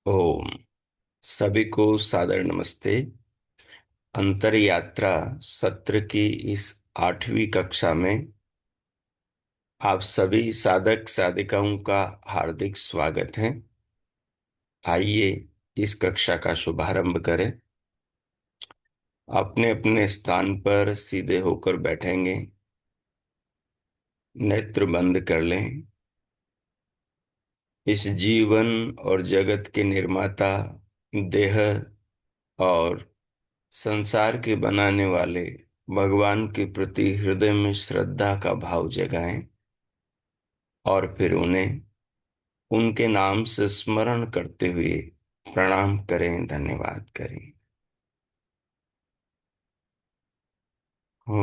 ओम। सभी को सादर नमस्ते। अंतर यात्रा सत्र की इस 8वीं कक्षा में आप सभी साधक साधिकाओं का हार्दिक स्वागत है। आइए इस कक्षा का शुभारंभ करें। अपने अपने स्थान पर सीधे होकर बैठेंगे। नेत्र बंद कर लें। इस जीवन और जगत के निर्माता, देह और संसार के बनाने वाले भगवान के प्रति हृदय में श्रद्धा का भाव जगाएं और फिर उन्हें उनके नाम से स्मरण करते हुए प्रणाम करें, धन्यवाद करें। ओ,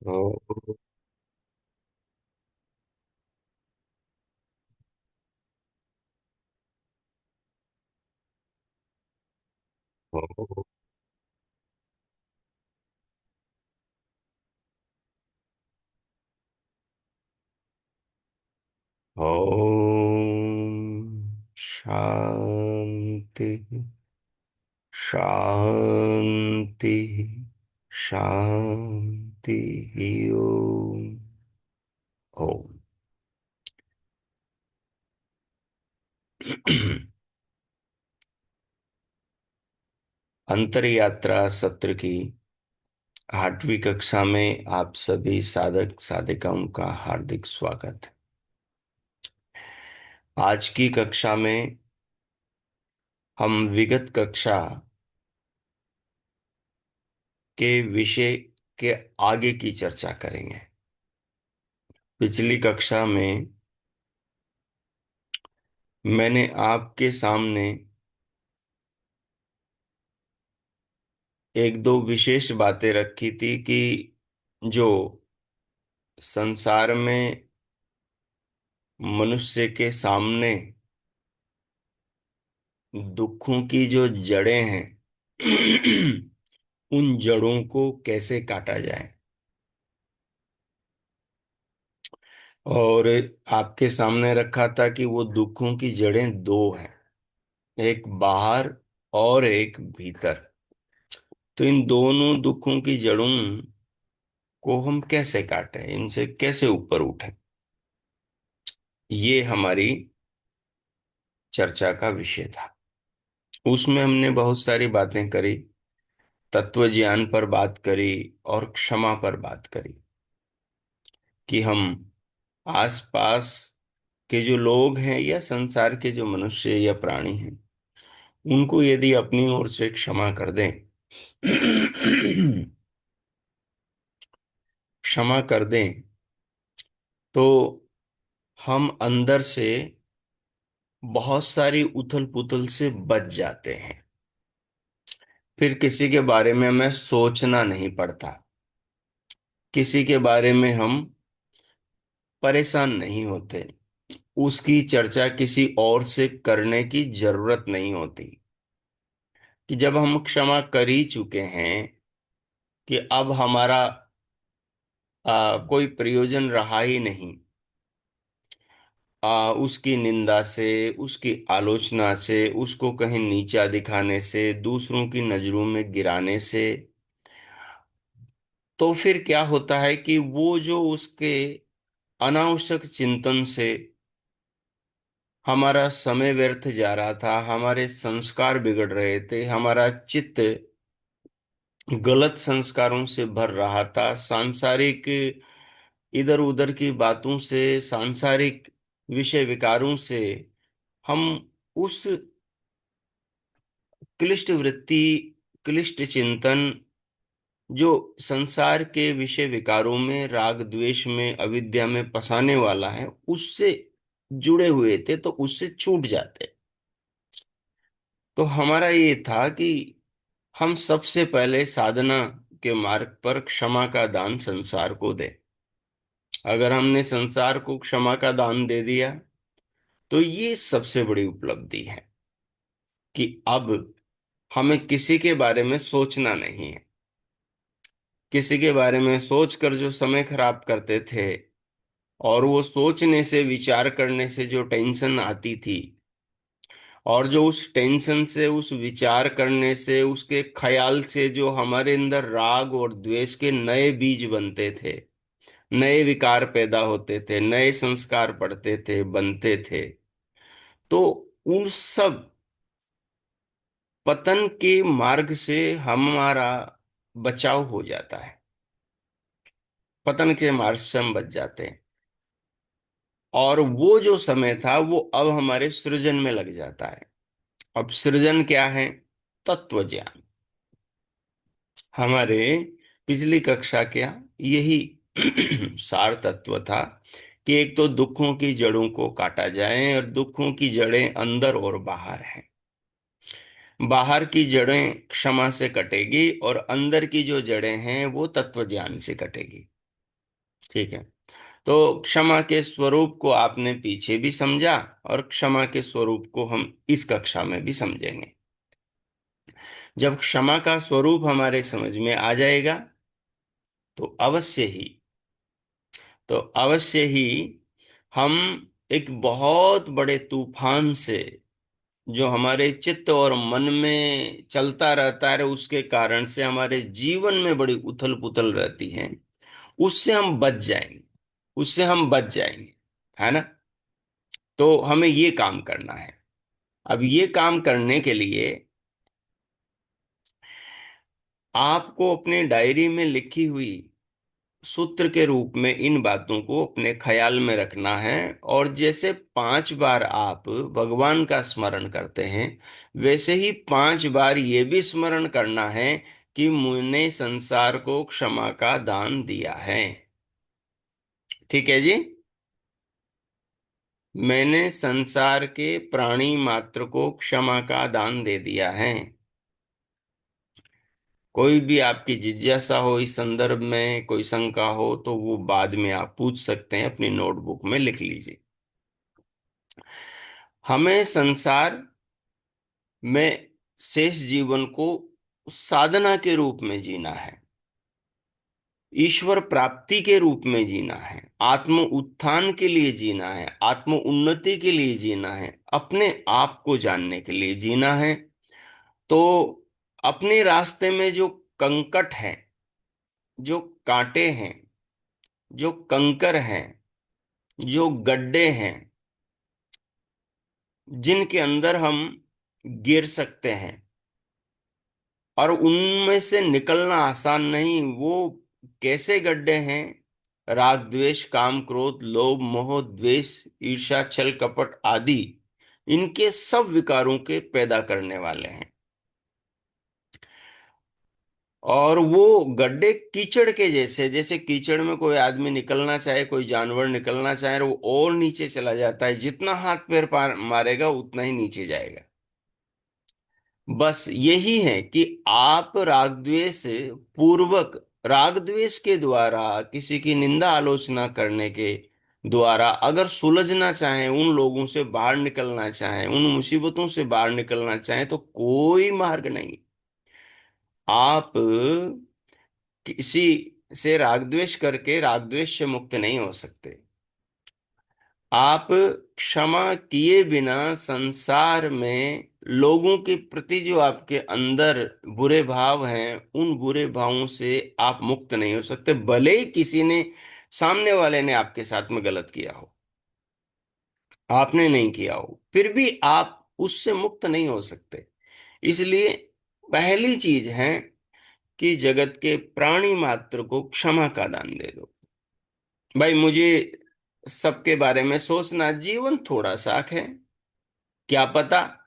ओ, ओ, ओम शांति शांति शांति। ओम। ओम। अंतर यात्रा सत्र की 8वीं कक्षा में आप सभी साधक साधिकाओं का हार्दिक स्वागत है। आज की कक्षा में हम विगत कक्षा के विषय के आगे की चर्चा करेंगे। पिछली कक्षा में मैंने आपके सामने एक दो विशेष बातें रखी थी कि जो संसार में मनुष्य के सामने दुखों की जो जड़ें हैं उन जड़ों को कैसे काटा जाए। और आपके सामने रखा था कि वो दुखों की जड़ें दो हैं, एक बाहर और एक भीतर। तो इन दोनों दुखों की जड़ों को हम कैसे काटें, इनसे कैसे ऊपर उठें, ये हमारी चर्चा का विषय था। उसमें हमने बहुत सारी बातें करी, तत्व ज्ञान पर बात करी और क्षमा पर बात करी कि हम आसपास के जो लोग हैं या संसार के जो मनुष्य या प्राणी हैं उनको यदि अपनी ओर से क्षमा कर दें क्षमा कर दें तो हम अंदर से बहुत सारी उथल पुथल से बच जाते हैं। फिर किसी के बारे में हमें सोचना नहीं पड़ता, किसी के बारे में हम परेशान नहीं होते, उसकी चर्चा किसी और से करने की जरूरत नहीं होती। कि जब हम क्षमा कर ही चुके हैं कि अब हमारा कोई प्रयोजन रहा ही नहीं, उसकी निंदा से, उसकी आलोचना से, उसको कहीं नीचा दिखाने से, दूसरों की नजरों में गिराने से, तो फिर क्या होता है कि वो जो उसके अनावश्यक चिंतन से हमारा समय व्यर्थ जा रहा था, हमारे संस्कार बिगड़ रहे थे, हमारा चित्त गलत संस्कारों से भर रहा था, सांसारिक इधर उधर की बातों से, सांसारिक विषय विकारों से हम उस क्लिष्ट वृत्ति, क्लिष्ट चिंतन, जो संसार के विषय विकारों में, राग द्वेष में, अविद्या में फंसाने वाला है, उससे जुड़े हुए थे, तो उससे छूट जाते। तो हमारा ये था कि हम सबसे पहले साधना के मार्ग पर क्षमा का दान संसार को दें। अगर हमने संसार को क्षमा का दान दे दिया तो ये सबसे बड़ी उपलब्धि है कि अब हमें किसी के बारे में सोचना नहीं है। किसी के बारे में सोच कर जो समय खराब करते थे, और वो सोचने से, विचार करने से जो टेंशन आती थी, और जो उस टेंशन से, उस विचार करने से, उसके ख्याल से जो हमारे अंदर राग और द्वेष के नए बीज बनते थे, नए विकार पैदा होते थे, नए संस्कार पड़ते थे, बनते थे, तो उन सब पतन के मार्ग से हमारा बचाव हो जाता है। पतन के मार्ग से हम बच जाते हैं। और वो जो समय था वो अब हमारे सृजन में लग जाता है। अब सृजन क्या है? तत्व ज्ञान। हमारे पिछली कक्षा क्या यही सार तत्व था कि एक तो दुखों की जड़ों को काटा जाए, और दुखों की जड़ें अंदर और बाहर हैं। बाहर की जड़ें क्षमा से कटेगी, और अंदर की जो जड़ें हैं वो तत्व ज्ञान से कटेगी। ठीक है। तो क्षमा के स्वरूप को आपने पीछे भी समझा, और क्षमा के स्वरूप को हम इस कक्षा में भी समझेंगे। जब क्षमा का स्वरूप हमारे समझ में आ जाएगा, तो अवश्य ही हम एक बहुत बड़े तूफान से, जो हमारे चित्त और मन में चलता रहता है, उसके कारण से हमारे जीवन में बड़ी उथल पुथल रहती है, उससे हम बच जाएंगे। उससे हम बच जाएंगे, है ना? तो हमें ये काम करना है। अब ये काम करने के लिए आपको अपने डायरी में लिखी हुई सूत्र के रूप में इन बातों को अपने ख्याल में रखना है। और जैसे 5 बार आप भगवान का स्मरण करते हैं, वैसे ही 5 बार ये भी स्मरण करना है कि मैंने संसार को क्षमा का दान दिया है। ठीक है जी। मैंने संसार के प्राणी मात्र को क्षमा का दान दे दिया है। कोई भी आपकी जिज्ञासा हो, इस संदर्भ में कोई शंका हो, तो वो बाद में आप पूछ सकते हैं, अपनी नोटबुक में लिख लीजिए। हमें संसार में शेष जीवन को साधना के रूप में जीना है, ईश्वर प्राप्ति के रूप में जीना है, आत्म उत्थान के लिए जीना है, आत्म उन्नति के लिए जीना है, अपने आप को जानने के लिए जीना है। तो अपने रास्ते में जो कंकट हैं, जो कांटे हैं, जो कंकर हैं, जो गड्ढे हैं, जिनके अंदर हम गिर सकते हैं, और उनमें से निकलना आसान नहीं, वो कैसे गड्ढे हैं? राग द्वेष काम क्रोध लोभ मोह द्वेष ईर्ष्या छल कपट आदि, इनके सब विकारों के पैदा करने वाले हैं। और वो गड्ढे कीचड़ के जैसे, जैसे कीचड़ में कोई आदमी निकलना चाहे, कोई जानवर निकलना चाहे, वो और नीचे चला जाता है, जितना हाथ पैर पार मारेगा उतना ही नीचे जाएगा। बस यही है कि आप राग द्वेष पूर्वक, राग द्वेष के द्वारा, किसी की निंदा आलोचना करने के द्वारा अगर सुलझना चाहें, उन लोगों से बाहर निकलना चाहें, उन मुसीबतों से बाहर निकलना चाहें, तो कोई मार्ग नहीं। आप किसी से राग द्वेष करके राग द्वेष से मुक्त नहीं हो सकते। आप क्षमा किए बिना संसार में लोगों के प्रति जो आपके अंदर बुरे भाव हैं, उन बुरे भावों से आप मुक्त नहीं हो सकते, भले ही किसी ने, सामने वाले ने आपके साथ में गलत किया हो, आपने नहीं किया हो, फिर भी आप उससे मुक्त नहीं हो सकते। इसलिए पहली चीज है कि जगत के प्राणी मात्र को क्षमा का दान दे दो। भाई, मुझे सबके बारे में सोचना, जीवन थोड़ा साख है, क्या पता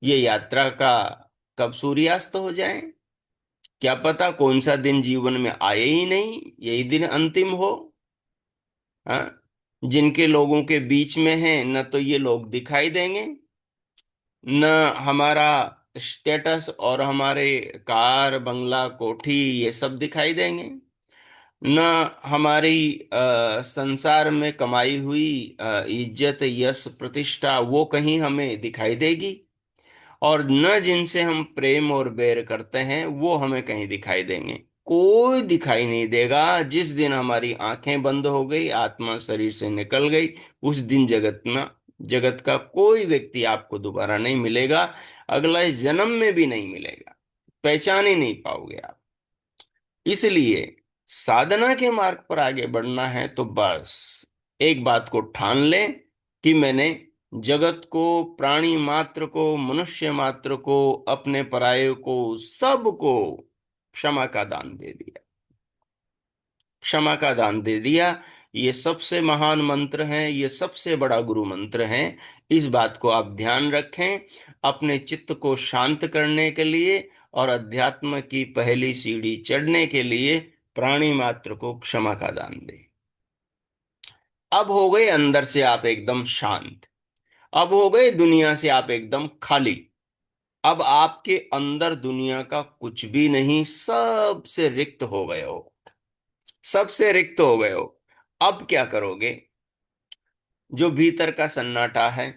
ये यात्रा का कब सूर्यास्त हो जाए, क्या पता कौन सा दिन जीवन में आए ही नहीं, यही दिन अंतिम हो। हाँ। जिनके लोगों के बीच में है, न तो ये लोग दिखाई देंगे, न हमारा स्टेटस और हमारे कार बंगला कोठी ये सब दिखाई देंगे, न हमारी संसार में कमाई हुई इज्जत यश प्रतिष्ठा वो कहीं हमें दिखाई देगी। और न जिनसे हम प्रेम और बैर करते हैं वो हमें कहीं दिखाई देंगे। कोई दिखाई नहीं देगा। जिस दिन हमारी आंखें बंद हो गई, आत्मा शरीर से निकल गई, उस दिन जगत का कोई व्यक्ति आपको दोबारा नहीं मिलेगा। अगला इस जन्म में भी नहीं मिलेगा। पहचान ही नहीं पाओगे आप। इसलिए साधना के मार्ग पर आगे बढ़ना है तो बस एक बात को ठान ले कि मैंने जगत को, प्राणी मात्र को, मनुष्य मात्र को, अपने पराये को, सबको क्षमा का दान दे दिया। क्षमा का दान दे दिया। ये सबसे महान मंत्र है, ये सबसे बड़ा गुरु मंत्र है। इस बात को आप ध्यान रखें अपने चित्त को शांत करने के लिए और अध्यात्म की पहली सीढ़ी चढ़ने के लिए। प्राणी मात्र को क्षमा का दान दें। अब हो गए अंदर से आप एकदम शांत। अब हो गए दुनिया से आप एकदम खाली। अब आपके अंदर दुनिया का कुछ भी नहीं, सबसे रिक्त हो गए हो। सबसे रिक्त हो गए हो। अब क्या करोगे? जो भीतर का सन्नाटा है,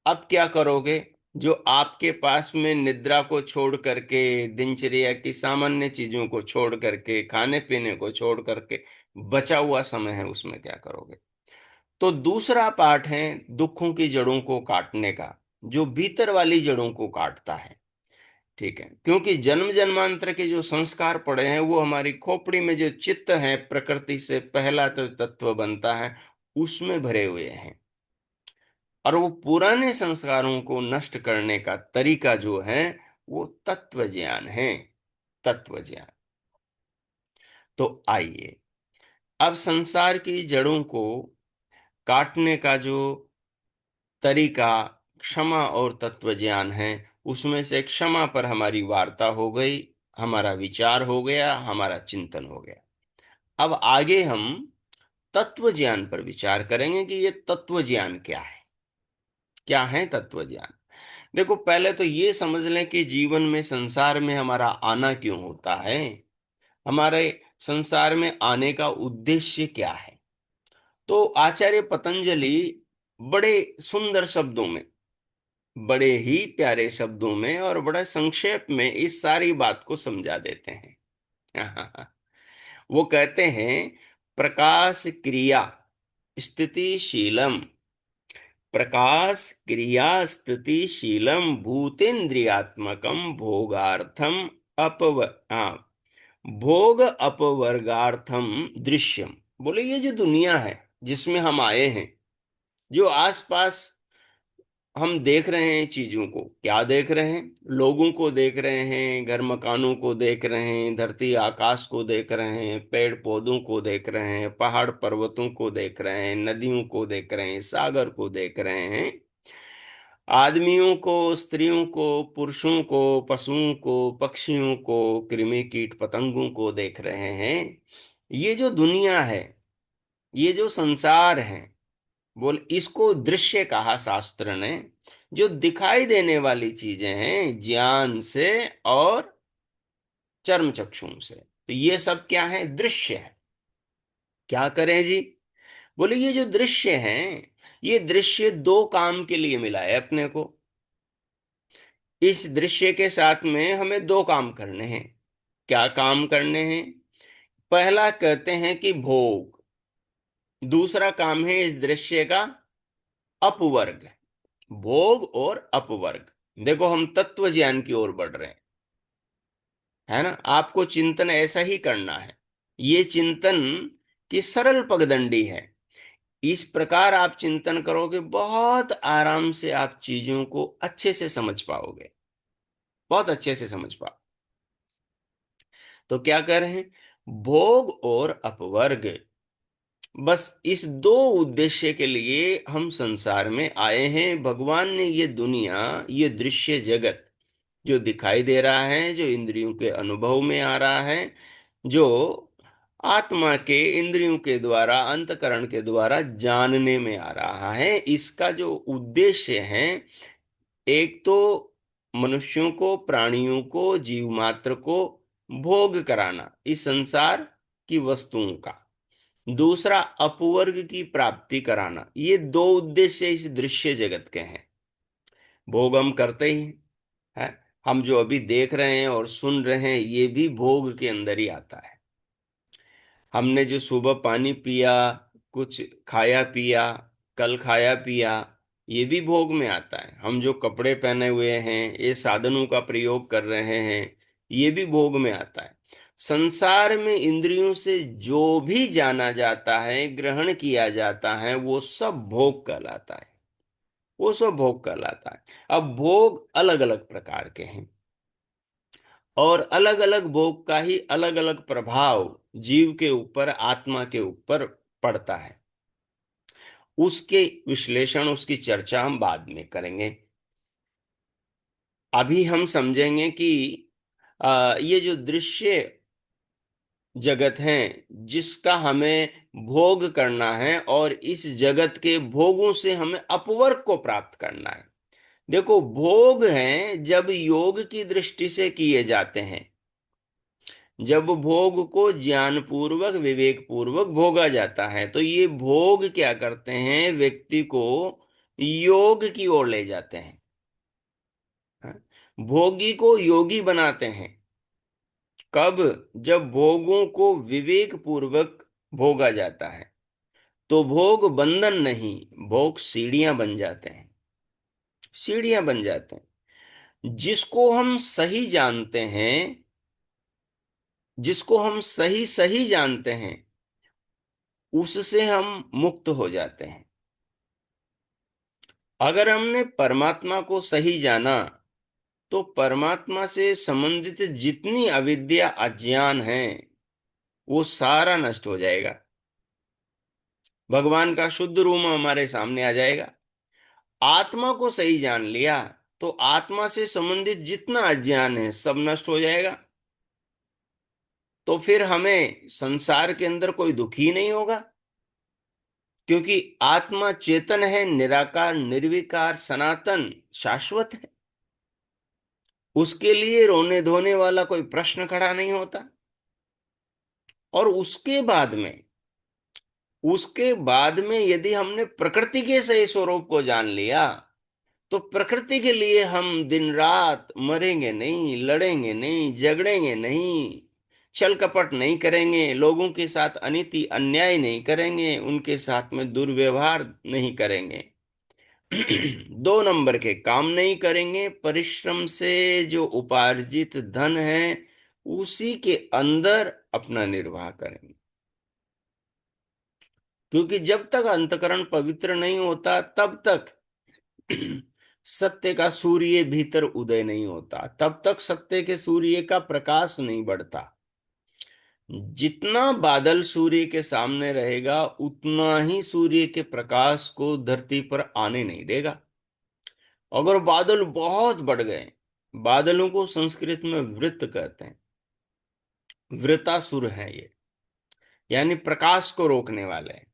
अब क्या करोगे? जो आपके पास में निद्रा को छोड़ करके, दिनचर्या की सामान्य चीजों को छोड़ करके, खाने पीने को छोड़ करके बचा हुआ समय है, उसमें क्या करोगे? तो दूसरा पार्ट है दुखों की जड़ों को काटने का, जो भीतर वाली जड़ों को काटता है। ठीक है, क्योंकि जन्म जन्मांतर के जो संस्कार पड़े हैं वो हमारी खोपड़ी में जो चित्त है, प्रकृति से पहला तो तत्व बनता है, उसमें भरे हुए हैं। और वो पुराने संस्कारों को नष्ट करने का तरीका जो है वो तत्व ज्ञान है। तत्व ज्ञान। तो आइए, अब संसार की जड़ों को काटने का जो तरीका क्षमा और तत्व ज्ञान है, उसमें से क्षमा पर हमारी वार्ता हो गई, हमारा विचार हो गया, हमारा चिंतन हो गया। अब आगे हम तत्व ज्ञान पर विचार करेंगे कि ये तत्व ज्ञान क्या है। क्या है तत्व ज्ञान? देखो, पहले तो ये समझ लें कि जीवन में, संसार में हमारा आना क्यों होता है। हमारे संसार में आने का उद्देश्य क्या है। तो आचार्य पतंजलि बड़े सुंदर शब्दों में, बड़े ही प्यारे शब्दों में और बड़ा संक्षेप में इस सारी बात को समझा देते हैं। वो कहते हैं, प्रकाश क्रिया स्थितिशीलम, प्रकाश क्रिया स्थितिशीलम भूतेन्द्रियात्मकम भोगार्थम अपव हाँ, भोग अपवर्गार्थम दृश्यम। बोले ये जो दुनिया है जिसमें हम आए हैं, जो आसपास हम देख रहे हैं चीजों को, क्या देख रहे हैं? लोगों को देख रहे हैं, घर मकानों को देख रहे हैं, धरती आकाश को देख रहे हैं, पेड़ पौधों को देख रहे हैं, पहाड़ पर्वतों को देख रहे हैं, नदियों को देख रहे हैं, सागर को देख रहे हैं, आदमियों को, स्त्रियों को, पुरुषों को, पशुओं को, पक्षियों को, कृमि कीट पतंगों को देख रहे हैं। ये जो दुनिया है, ये जो संसार है, बोल इसको दृश्य कहा शास्त्र ने। जो दिखाई देने वाली चीजें हैं ज्ञान से और चर्म चक्षुओं से, तो ये सब क्या है? दृश्य है। क्या करें जी? बोले ये जो दृश्य है, ये दृश्य दो काम के लिए मिला है अपने को। इस दृश्य के साथ में हमें दो काम करने हैं। क्या काम करने हैं? पहला कहते हैं कि भोग। दूसरा काम है इस दृश्य का अपवर्ग। भोग और अपवर्ग। देखो, हम तत्व ज्ञान की ओर बढ़ रहे हैं, है ना? आपको चिंतन ऐसा ही करना है। ये चिंतन की सरल पगडंडी है। इस प्रकार आप चिंतन करोगे, बहुत आराम से आप चीजों को अच्छे से समझ पाओगे। बहुत अच्छे से समझ पाओ। तो क्या कह रहे हैं? भोग और अपवर्ग, बस इस दो उद्देश्य के लिए हम संसार में आए हैं। भगवान ने ये दुनिया, ये दृश्य जगत जो दिखाई दे रहा है, जो इंद्रियों के अनुभव में आ रहा है, जो आत्मा के इंद्रियों के द्वारा, अंतकरण के द्वारा जानने में आ रहा है, इसका जो उद्देश्य है, एक तो मनुष्यों को, प्राणियों को, जीव मात्र को भोग कराना इस संसार की वस्तुओं का। दूसरा, अपवर्ग की प्राप्ति कराना। ये दो उद्देश्य इस दृश्य जगत के हैं। भोग हम करते ही हैं। है। हम जो अभी देख रहे हैं और सुन रहे हैं ये भी भोग के अंदर ही आता है। हमने जो सुबह पानी पिया, कुछ खाया पिया, कल खाया पिया, ये भी भोग में आता है। हम जो कपड़े पहने हुए हैं, ये साधनों का प्रयोग कर रहे हैं, ये भी भोग में आता है। संसार में इंद्रियों से जो भी जाना जाता है, ग्रहण किया जाता है, वो सब भोग कहलाता है। वो सब भोग कहलाता है। अब भोग अलग अलग प्रकार के हैं, और अलग अलग भोग का ही अलग अलग प्रभाव जीव के ऊपर, आत्मा के ऊपर पड़ता है। उसके विश्लेषण, उसकी चर्चा हम बाद में करेंगे। अभी हम समझेंगे कि ये जो दृश्य जगत है, जिसका हमें भोग करना है, और इस जगत के भोगों से हमें अपवर्ग को प्राप्त करना है। देखो, भोग हैं जब योग की दृष्टि से किए जाते हैं, जब भोग को ज्ञान पूर्वक, विवेक पूर्वक भोगा जाता है, तो ये भोग क्या करते हैं, व्यक्ति को योग की ओर ले जाते हैं। हाँ? भोगी को योगी बनाते हैं। कब? जब भोगों को विवेक पूर्वक भोगा जाता है, तो भोग बंधन नहीं, भोग सीढ़ियां बन जाते हैं। सीढ़ियां बन जाते हैं। जिसको हम सही जानते हैं, जिसको हम सही सही जानते हैं, उससे हम मुक्त हो जाते हैं। अगर हमने परमात्मा को सही जाना, तो परमात्मा से संबंधित जितनी अविद्या, अज्ञान है, वो सारा नष्ट हो जाएगा। भगवान का शुद्ध रूप हमारे सामने आ जाएगा। आत्मा को सही जान लिया, तो आत्मा से संबंधित जितना अज्ञान है सब नष्ट हो जाएगा। तो फिर हमें संसार के अंदर कोई दुख ही नहीं होगा, क्योंकि आत्मा चेतन है, निराकार, निर्विकार, सनातन, शाश्वत है। उसके लिए रोने धोने वाला कोई प्रश्न खड़ा नहीं होता। और उसके बाद में यदि हमने प्रकृति के सही स्वरूप को जान लिया, तो प्रकृति के लिए हम दिन रात मरेंगे नहीं, लड़ेंगे नहीं, झगड़ेंगे नहीं, छल कपट नहीं करेंगे, लोगों के साथ अनीति अन्याय नहीं करेंगे, उनके साथ में दुर्व्यवहार नहीं करेंगे। 2 नंबर के काम नहीं करेंगे। परिश्रम से जो उपार्जित धन है, उसी के अंदर अपना निर्वाह करेंगे। क्योंकि जब तक अंतकरण पवित्र नहीं होता, तब तक सत्य का सूर्य भीतर उदय नहीं होता, तब तक सत्य के सूर्य का प्रकाश नहीं बढ़ता। जितना बादल सूर्य के सामने रहेगा, उतना ही सूर्य के प्रकाश को धरती पर आने नहीं देगा। अगर बादल बहुत बढ़ गए, बादलों को संस्कृत में वृत्त कहते हैं, वृतासुर है ये, यानी प्रकाश को रोकने वाले हैं।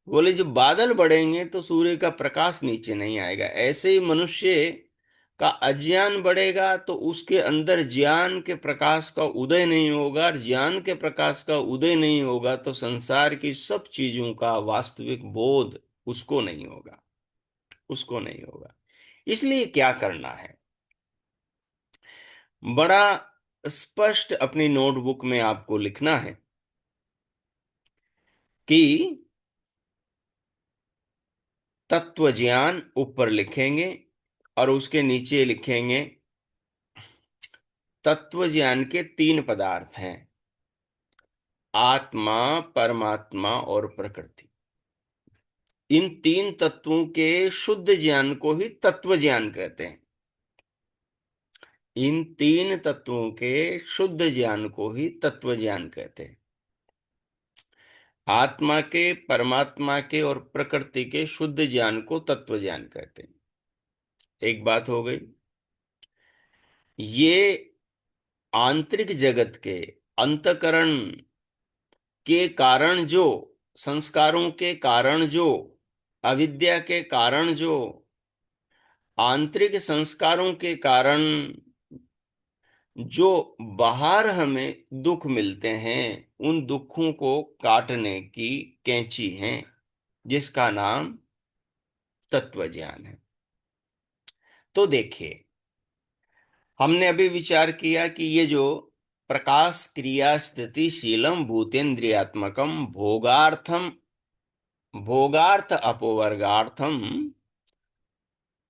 बोले जब बादल बढ़ेंगे तो सूर्य का प्रकाश नीचे नहीं आएगा। ऐसे ही मनुष्य का अज्ञान बढ़ेगा, तो उसके अंदर ज्ञान के प्रकाश का उदय नहीं होगा, और ज्ञान के प्रकाश का उदय नहीं होगा, तो संसार की सब चीजों का वास्तविक बोध उसको नहीं होगा। उसको नहीं होगा। इसलिए क्या करना है, बड़ा स्पष्ट अपनी नोटबुक में आपको लिखना है कि तत्व ज्ञान ऊपर लिखेंगे, और उसके नीचे लिखेंगे तत्व ज्ञान के 3 पदार्थ हैं: आत्मा, परमात्मा और प्रकृति। इन 3 तत्वों के शुद्ध ज्ञान को ही तत्व ज्ञान कहते हैं। इन 3 तत्वों के शुद्ध ज्ञान को ही तत्व ज्ञान कहते हैं। आत्मा के, परमात्मा के और प्रकृति के शुद्ध ज्ञान को तत्व ज्ञान कहते हैं। एक बात हो गई। ये आंतरिक जगत के, अंतकरण के कारण जो, संस्कारों के कारण जो, अविद्या के कारण जो, आंतरिक संस्कारों के कारण जो बाहर हमें दुख मिलते हैं, उन दुखों को काटने की कैंची है, जिसका नाम तत्व ज्ञान है। तो देखिए, हमने अभी विचार किया कि ये जो प्रकाश क्रिया स्थिति शीलम भूतेन्द्रियात्मकम भोगार्थम, भोगार्थ अपवर्गार्थम,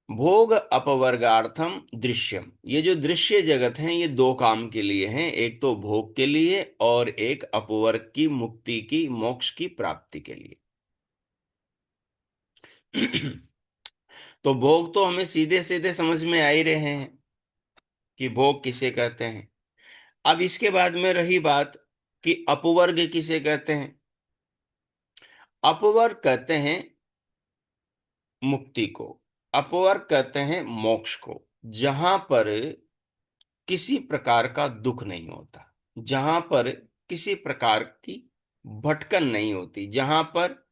भोग अपवर्गार्थम दृश्यम, ये जो दृश्य जगत है ये दो काम के लिए हैं, एक तो भोग के लिए और एक अपवर्ग की मुक्ति की मोक्ष की प्राप्ति के लिए। तो भोग तो हमें सीधे सीधे समझ में आ ही रहे हैं कि भोग किसे कहते हैं। अब इसके बाद में रही बात कि अपवर्ग किसे कहते हैं। अपवर्ग कहते हैं मुक्ति को, अपवर्ग कहते हैं मोक्ष को, जहां पर किसी प्रकार का दुख नहीं होता, जहां पर किसी प्रकार की भटकन नहीं होती, जहां पर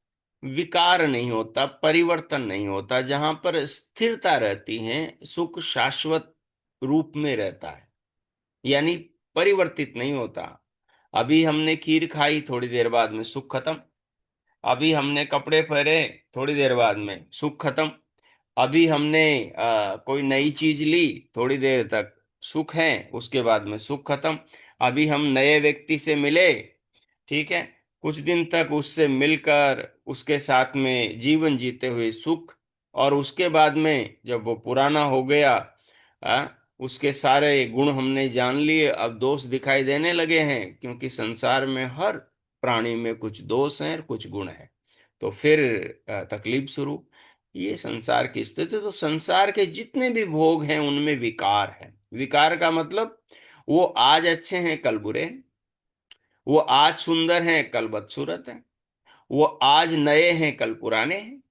विकार नहीं होता, परिवर्तन नहीं होता, जहां पर स्थिरता रहती है, सुख शाश्वत रूप में रहता है, यानी परिवर्तित नहीं होता। अभी हमने खीर खाई, थोड़ी देर बाद में सुख खत्म। अभी हमने कपड़े पहने, थोड़ी देर बाद में सुख खत्म। अभी हमने कोई नई चीज ली, थोड़ी देर तक सुख है, उसके बाद में सुख खत्म। अभी हम नए व्यक्ति से मिले, ठीक है, कुछ दिन तक उससे मिलकर उसके साथ में जीवन जीते हुए सुख, और उसके बाद में जब वो पुराना हो गया, उसके सारे गुण हमने जान लिए, अब दोष दिखाई देने लगे हैं, क्योंकि संसार में हर प्राणी में कुछ दोष हैं, कुछ गुण हैं। तो फिर तकलीफ शुरू। ये संसार की स्थिति। तो संसार के जितने भी भोग हैं उनमें विकार है। विकार का मतलब वो आज अच्छे हैं कल बुरे हैं, वो आज सुंदर हैं कल बदसूरत हैं, वो आज नए हैं कल पुराने हैं,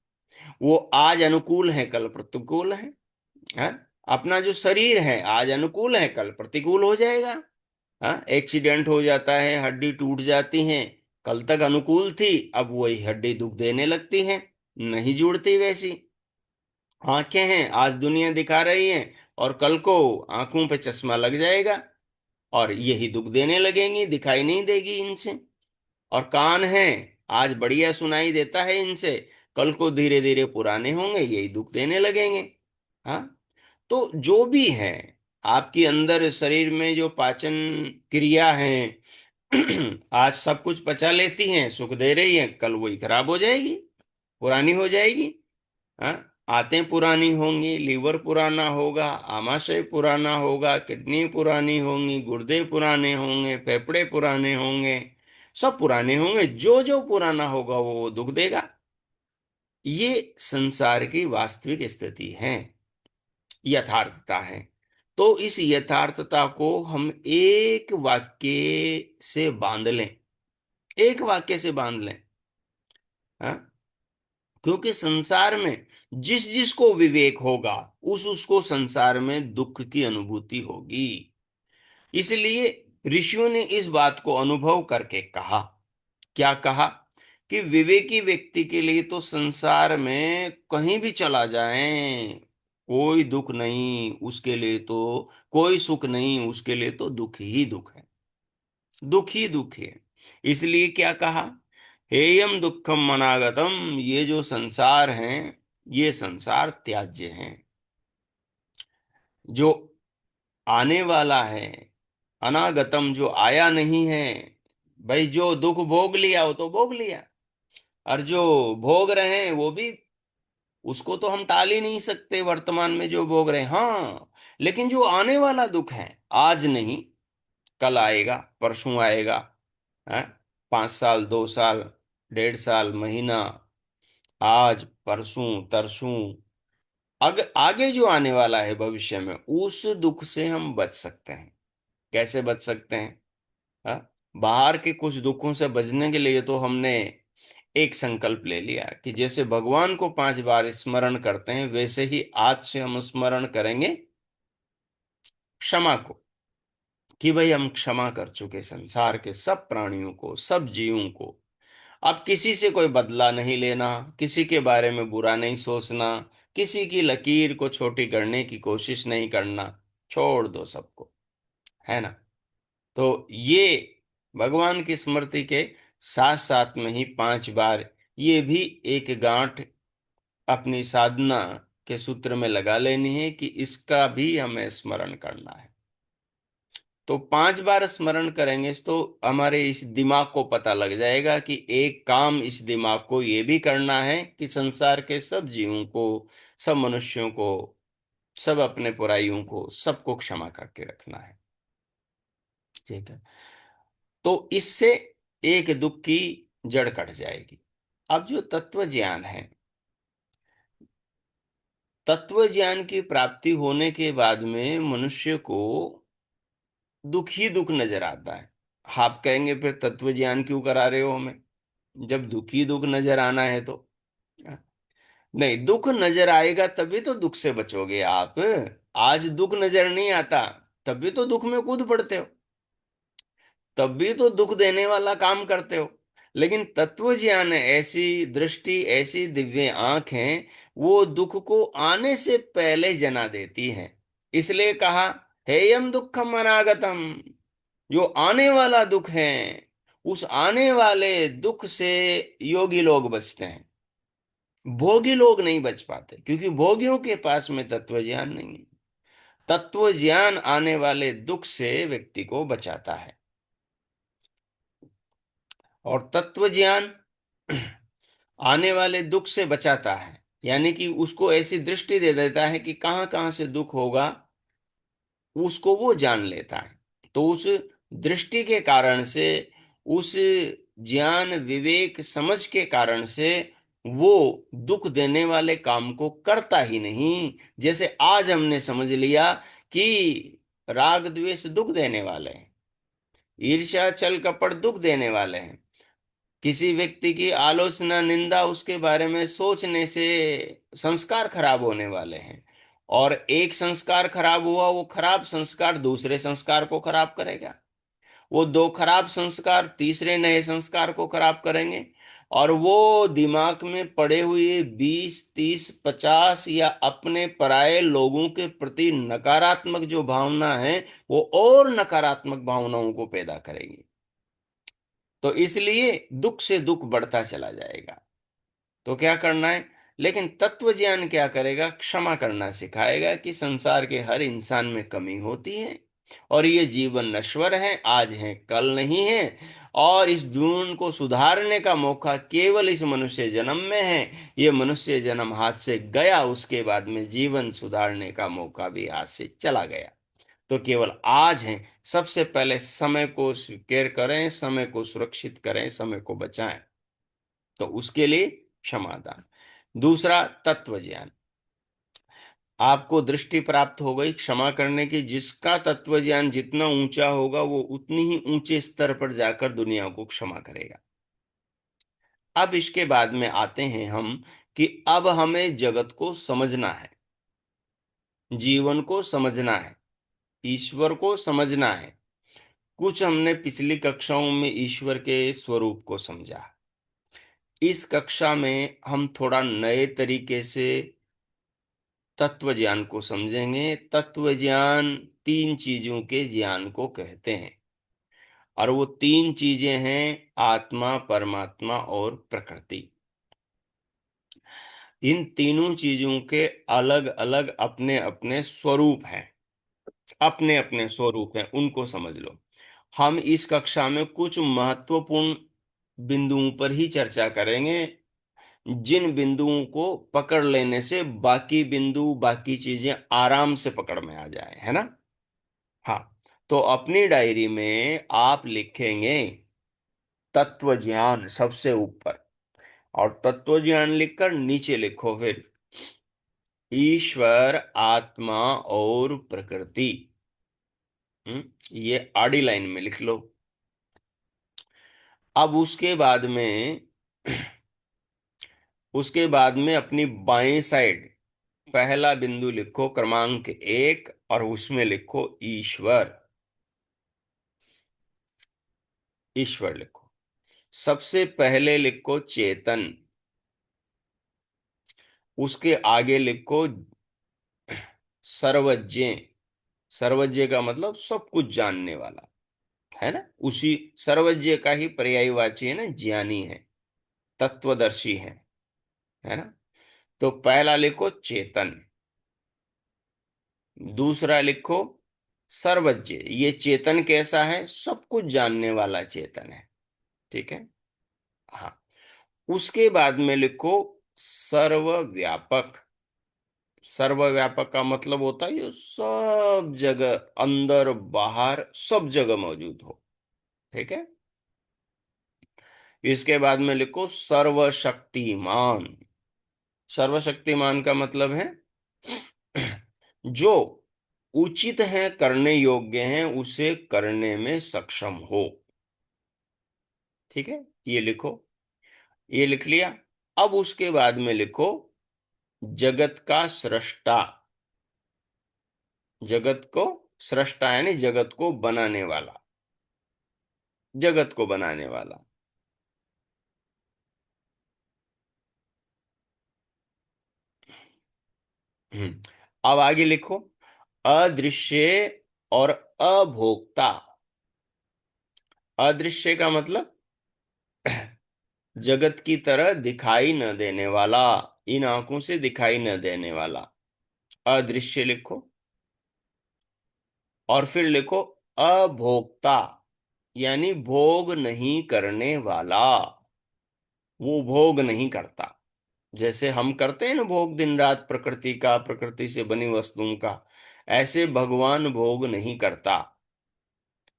वो आज अनुकूल हैं कल प्रतिकूल हैं। हाँ? अपना जो शरीर है आज अनुकूल है कल प्रतिकूल हो जाएगा। हाँ, एक्सीडेंट हो जाता है, हड्डी टूट जाती है, कल तक अनुकूल थी, अब वही हड्डी दुख देने लगती है, नहीं जुड़ती वैसी। आंखें हैं आज दुनिया दिखा रही है, और कल को आंखों पे चश्मा लग जाएगा और यही दुख देने लगेंगी, दिखाई नहीं देगी इनसे। और कान हैं आज बढ़िया सुनाई देता है इनसे, कल को धीरे धीरे पुराने होंगे, यही दुख देने लगेंगे। हाँ, तो जो भी है आपके अंदर शरीर में जो पाचन क्रिया है, आज सब कुछ पचा लेती हैं, सुख दे रही है, कल वही खराब हो जाएगी, पुरानी हो जाएगी। हाँ, आंतें पुरानी होंगी, लीवर पुराना होगा, आमाशय पुराना होगा, किडनी पुरानी होंगी, गुर्दे पुराने होंगे, फेफड़े पुराने होंगे, सब पुराने होंगे। जो जो पुराना होगा वो दुख देगा। ये संसार की वास्तविक स्थिति है, यथार्थता है। तो इस यथार्थता को हम एक वाक्य से बांध लें, एक वाक्य से बांध लें। हाँ? क्योंकि संसार में जिस जिसको विवेक होगा उस उसको संसार में दुख की अनुभूति होगी। इसलिए ऋषियों ने इस बात को अनुभव करके कहा। क्या कहा? कि विवेकी व्यक्ति के लिए तो संसार में कहीं भी चला जाए कोई दुख नहीं, उसके लिए तो कोई सुख नहीं, उसके लिए तो दुख ही दुख है, दुख ही दुख है। इसलिए क्या कहा? हेयम दुखम अनागतम, ये जो संसार है ये संसार त्याज्य है, जो आने वाला है, अनागतम जो आया नहीं है। भाई जो दुख भोग लिया वो तो भोग लिया, और जो भोग रहे हैं वो भी, उसको तो हम टाल ही नहीं सकते, वर्तमान में जो भोग रहे हैं। हाँ, लेकिन जो आने वाला दुख है, आज नहीं, कल आएगा, परसों आएगा, है, 5 साल, 2 साल, 1.5 साल, महीना, आज परसों तरसों, आगे जो आने वाला है भविष्य में, उस दुख से हम बच सकते हैं। कैसे बच सकते हैं? हाँ? बाहर के कुछ दुखों से बचने के लिए तो हमने एक संकल्प ले लिया कि जैसे भगवान को 5 बार स्मरण करते हैं, वैसे ही आज से हम स्मरण करेंगे क्षमा को, कि भाई हम क्षमा कर चुके संसार के सब प्राणियों को, सब जीवों को। अब किसी से कोई बदला नहीं लेना, किसी के बारे में बुरा नहीं सोचना, किसी की लकीर को छोटी करने की कोशिश नहीं करना, छोड़ दो सबको, है ना। तो ये भगवान की स्मृति के साथ साथ में ही 5 बार ये भी एक गांठ अपनी साधना के सूत्र में लगा लेनी है कि इसका भी हमें स्मरण करना है। तो 5 बार स्मरण करेंगे तो हमारे इस दिमाग को पता लग जाएगा कि एक काम इस दिमाग को ये भी करना है कि संसार के सब जीवों को, सब मनुष्यों को, सब अपने पुराइयों को, सबको क्षमा करके रखना है। ठीक है। तो इससे एक दुख की जड़ कट जाएगी। अब जो तत्व ज्ञान है, तत्व ज्ञान की प्राप्ति होने के बाद में मनुष्य को दुख ही दुख नजर आता है। आप कहेंगे फिर तत्व ज्ञान क्यों करा रहे हो हमें, जब दुख ही दुख नजर आना है तो। नहीं, दुख नजर आएगा तभी तो दुख से बचोगे आप। आज दुख नजर नहीं आता, तभी तो दुख में कूद पड़ते हो, तब भी तो दुख देने वाला काम करते हो। लेकिन तत्व ज्ञान है, ऐसी दृष्टि, ऐसी दिव्य आंख है, वो दुख को आने से पहले जना देती है। इसलिए कहा, हेयम दुखम अनागतम, जो आने वाला दुख है, उस आने वाले दुख से योगी लोग बचते हैं। भोगी लोग नहीं बच पाते, क्योंकि भोगियों के पास में तत्व ज्ञान नहीं है। तत्व ज्ञान आने वाले दुख से व्यक्ति को बचाता है। और तत्व ज्ञान आने वाले दुख से बचाता है, यानी कि उसको ऐसी दृष्टि दे देता है कि कहां कहां से दुख होगा, उसको वो जान लेता है। तो उस दृष्टि के कारण से, उस ज्ञान विवेक समझ के कारण से वो दुख देने वाले काम को करता ही नहीं। जैसे आज हमने समझ लिया कि राग द्वेष दुख देने वाले हैं, ईर्ष्या छल कपट दुख देने वाले हैं, किसी व्यक्ति की आलोचना निंदा उसके बारे में सोचने से संस्कार खराब होने वाले हैं। और एक संस्कार खराब हुआ, वो खराब संस्कार दूसरे संस्कार को खराब करेगा, वो दो खराब संस्कार तीसरे नए संस्कार को खराब करेंगे। और वो दिमाग में पड़े हुए 20 30 50 या अपने पराये लोगों के प्रति नकारात्मक जो भावना है, वो और नकारात्मक भावनाओं को पैदा करेगी। तो इसलिए दुख से दुख बढ़ता चला जाएगा। तो क्या करना है? लेकिन तत्व ज्ञान क्या करेगा? क्षमा करना सिखाएगा कि संसार के हर इंसान में कमी होती है, और ये जीवन नश्वर है, आज है कल नहीं है। और इस जीवन को सुधारने का मौका केवल इस मनुष्य जन्म में है। ये मनुष्य जन्म हाथ से गया, उसके बाद में जीवन सुधारने का मौका भी हाथ से चला गया। तो केवल आज है। सबसे पहले समय को स्वीकार करें, समय को सुरक्षित करें, समय को बचाएं। तो उसके लिए क्षमादान। दूसरा, तत्व ज्ञान। आपको दृष्टि प्राप्त हो गई क्षमा करने की। जिसका तत्व ज्ञान जितना ऊंचा होगा, वो उतनी ही ऊंचे स्तर पर जाकर दुनिया को क्षमा करेगा। अब इसके बाद में आते हैं हम कि अब हमें जगत को समझना है, जीवन को समझना है, ईश्वर को समझना है। कुछ हमने पिछली कक्षाओं में ईश्वर के स्वरूप को समझा। इस कक्षा में हम थोड़ा नए तरीके से तत्व ज्ञान को समझेंगे। तत्व ज्ञान 3 चीजों के ज्ञान को कहते हैं, और वो 3 चीजें हैं आत्मा, परमात्मा और प्रकृति। इन तीनों चीजों के अलग अलग अपने अपने स्वरूप हैं, अपने अपने स्वरूप हैं, उनको समझ लो। हम इस कक्षा में कुछ महत्वपूर्ण बिंदुओं पर ही चर्चा करेंगे, जिन बिंदुओं को पकड़ लेने से बाकी बिंदु, बाकी चीजें आराम से पकड़ में आ जाए, है ना। हाँ, तो अपनी डायरी में आप लिखेंगे तत्व ज्ञान सबसे ऊपर, और तत्व ज्ञान लिखकर नीचे लिखो फिर ईश्वर, आत्मा और प्रकृति। ये आड़ी लाइन में लिख लो। अब उसके बाद में अपनी बाएं साइड पहला बिंदु लिखो क्रमांक 1, और उसमें लिखो ईश्वर। ईश्वर लिखो। सबसे पहले लिखो चेतन, उसके आगे लिखो सर्वज्ञ। सर्वज्ञ का मतलब सब कुछ जानने वाला, है ना। उसी सर्वज्ञ का ही पर्यायवाची है ना, ज्ञानी है, तत्वदर्शी है ना। तो पहला लिखो चेतन, दूसरा लिखो सर्वज्ञ, ये चेतन कैसा है? सब कुछ जानने वाला चेतन है। ठीक है। हाँ। उसके बाद में लिखो सर्वव्यापक। सर्वव्यापक का मतलब होता है ये सब जगह, अंदर बाहर सब जगह मौजूद हो। ठीक है। इसके बाद में लिखो सर्वशक्तिमान। सर्वशक्तिमान का मतलब है जो उचित है, करने योग्य है, उसे करने में सक्षम हो। ठीक है, ये लिखो। ये लिख लिया। अब उसके बाद में लिखो जगत का सृष्टा। जगत को सृष्टा यानी जगत को बनाने वाला। जगत को बनाने वाला। अब आगे लिखो अदृश्य और अभोक्ता। अदृश्य का मतलब जगत की तरह दिखाई न देने वाला, इन आंखों से दिखाई न देने वाला, अदृश्य लिखो। और फिर लिखो अभोक्ता, यानी भोग नहीं करने वाला। वो भोग नहीं करता। जैसे हम करते हैं ना भोग, दिन रात प्रकृति का, प्रकृति से बनी वस्तुओं का, ऐसे भगवान भोग नहीं करता।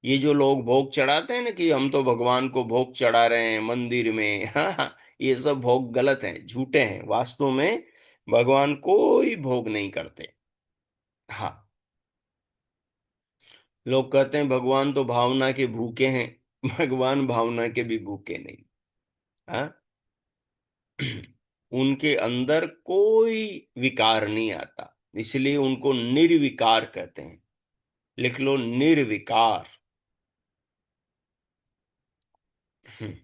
ये जो लोग भोग चढ़ाते हैं ना कि हम तो भगवान को भोग चढ़ा रहे हैं मंदिर में, हाँ, ये सब भोग गलत हैं, झूठे हैं। वास्तव में भगवान कोई भोग नहीं करते। हाँ। लोग कहते हैं भगवान तो भावना के भूखे हैं। भगवान भावना के भी भूखे नहीं। हाँ। उनके अंदर कोई विकार नहीं आता, इसलिए उनको निर्विकार कहते हैं। लिख लो निर्विकार। हम्म।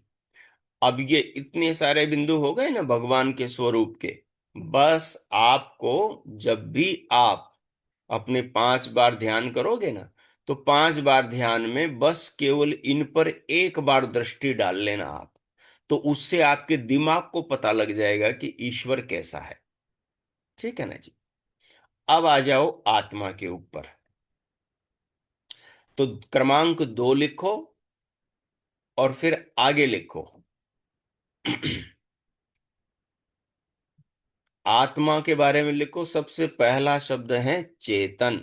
अब ये इतने सारे बिंदु हो गए ना भगवान के स्वरूप के। बस आपको जब भी आप अपने 5 बार ध्यान करोगे ना, तो 5 बार ध्यान में बस केवल इन पर एक बार दृष्टि डाल लेना आप। तो उससे आपके दिमाग को पता लग जाएगा कि ईश्वर कैसा है। ठीक है ना जी। अब आ जाओ आत्मा के ऊपर। तो क्रमांक 2 लिखो और फिर आगे लिखो। आत्मा के बारे में लिखो। सबसे पहला शब्द है चेतन।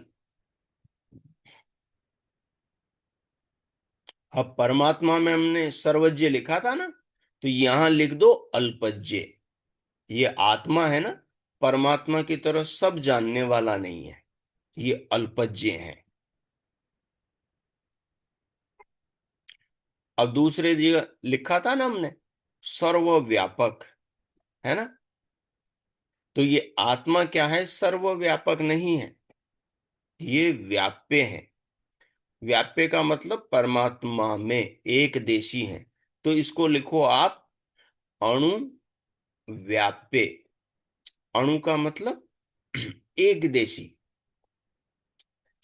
अब परमात्मा में हमने सर्वज्ञ लिखा था ना, तो यहां लिख दो अल्पज्ञ। ये आत्मा है ना, परमात्मा की तरह सब जानने वाला नहीं है, ये अल्पज्ञ है। अब दूसरे जगह लिखा था ना हमने सर्वव्यापक, है ना। तो ये आत्मा क्या है? सर्वव्यापक नहीं है, ये व्याप्य है। व्याप्य का मतलब परमात्मा में एक देशी है। तो इसको लिखो आप अणु व्याप्य। अणु का मतलब एक देशी,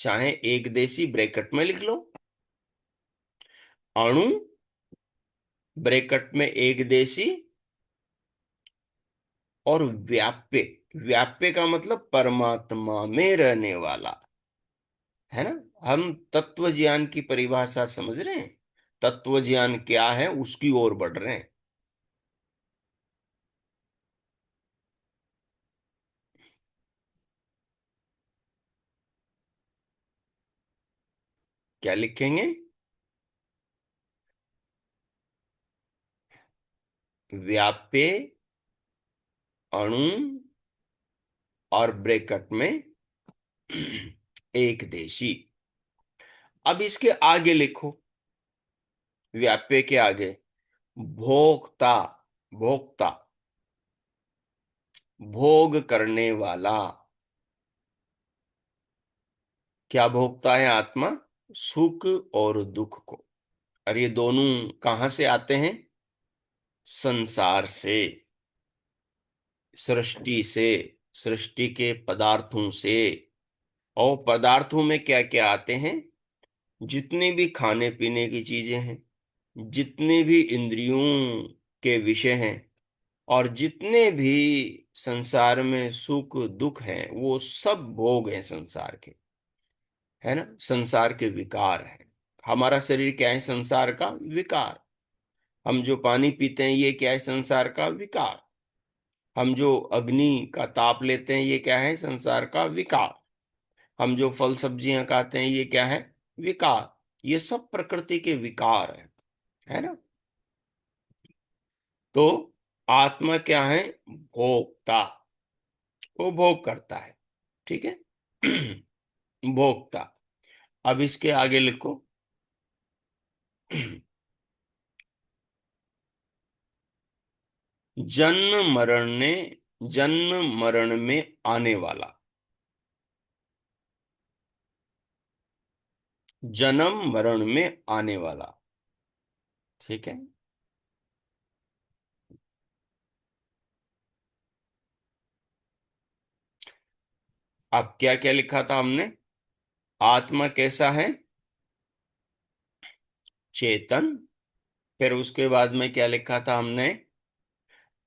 चाहे एक देशी ब्रैकेट में लिख लो। अणु ब्रैकेट में एक देशी और व्याप्य। व्याप्य का मतलब परमात्मा में रहने वाला, है ना। हम तत्व ज्ञान की परिभाषा समझ रहे हैं। तत्व ज्ञान क्या है उसकी ओर बढ़ रहे हैं। क्या लिखेंगे? व्याप्य, अणु और ब्रैकेट में एक देशी। अब इसके आगे लिखो, व्याप्य के आगे भोक्ता। भोक्ता, भोग करने वाला। क्या भोगता है आत्मा? सुख और दुख को। और ये दोनों कहां से आते हैं? संसार से, सृष्टि से, सृष्टि के पदार्थों से। और पदार्थों में क्या क्या आते हैं? जितने भी खाने पीने की चीजें हैं, जितने भी इंद्रियों के विषय हैं, और जितने भी संसार में सुख दुख हैं, वो सब भोग हैं संसार के, है ना, संसार के विकार है। हमारा शरीर क्या है, संसार का विकार। हम जो पानी पीते हैं ये क्या है, संसार का विकार। हम जो अग्नि का ताप लेते हैं ये क्या है, संसार का विकार। हम जो फल सब्जियां खाते हैं ये क्या है, विकार। ये सब प्रकृति के विकार है ना। तो आत्मा क्या है, भोक्ता। वो भोग करता है, ठीक है। भोक्ता। अब इसके आगे लिखो। जन्म मरण ने, जन्म मरण में आने वाला। जन्म मरण में आने वाला, ठीक है। अब क्या क्या लिखा था हमने, आत्मा कैसा है, चेतन। फिर उसके बाद में क्या लिखा था हमने,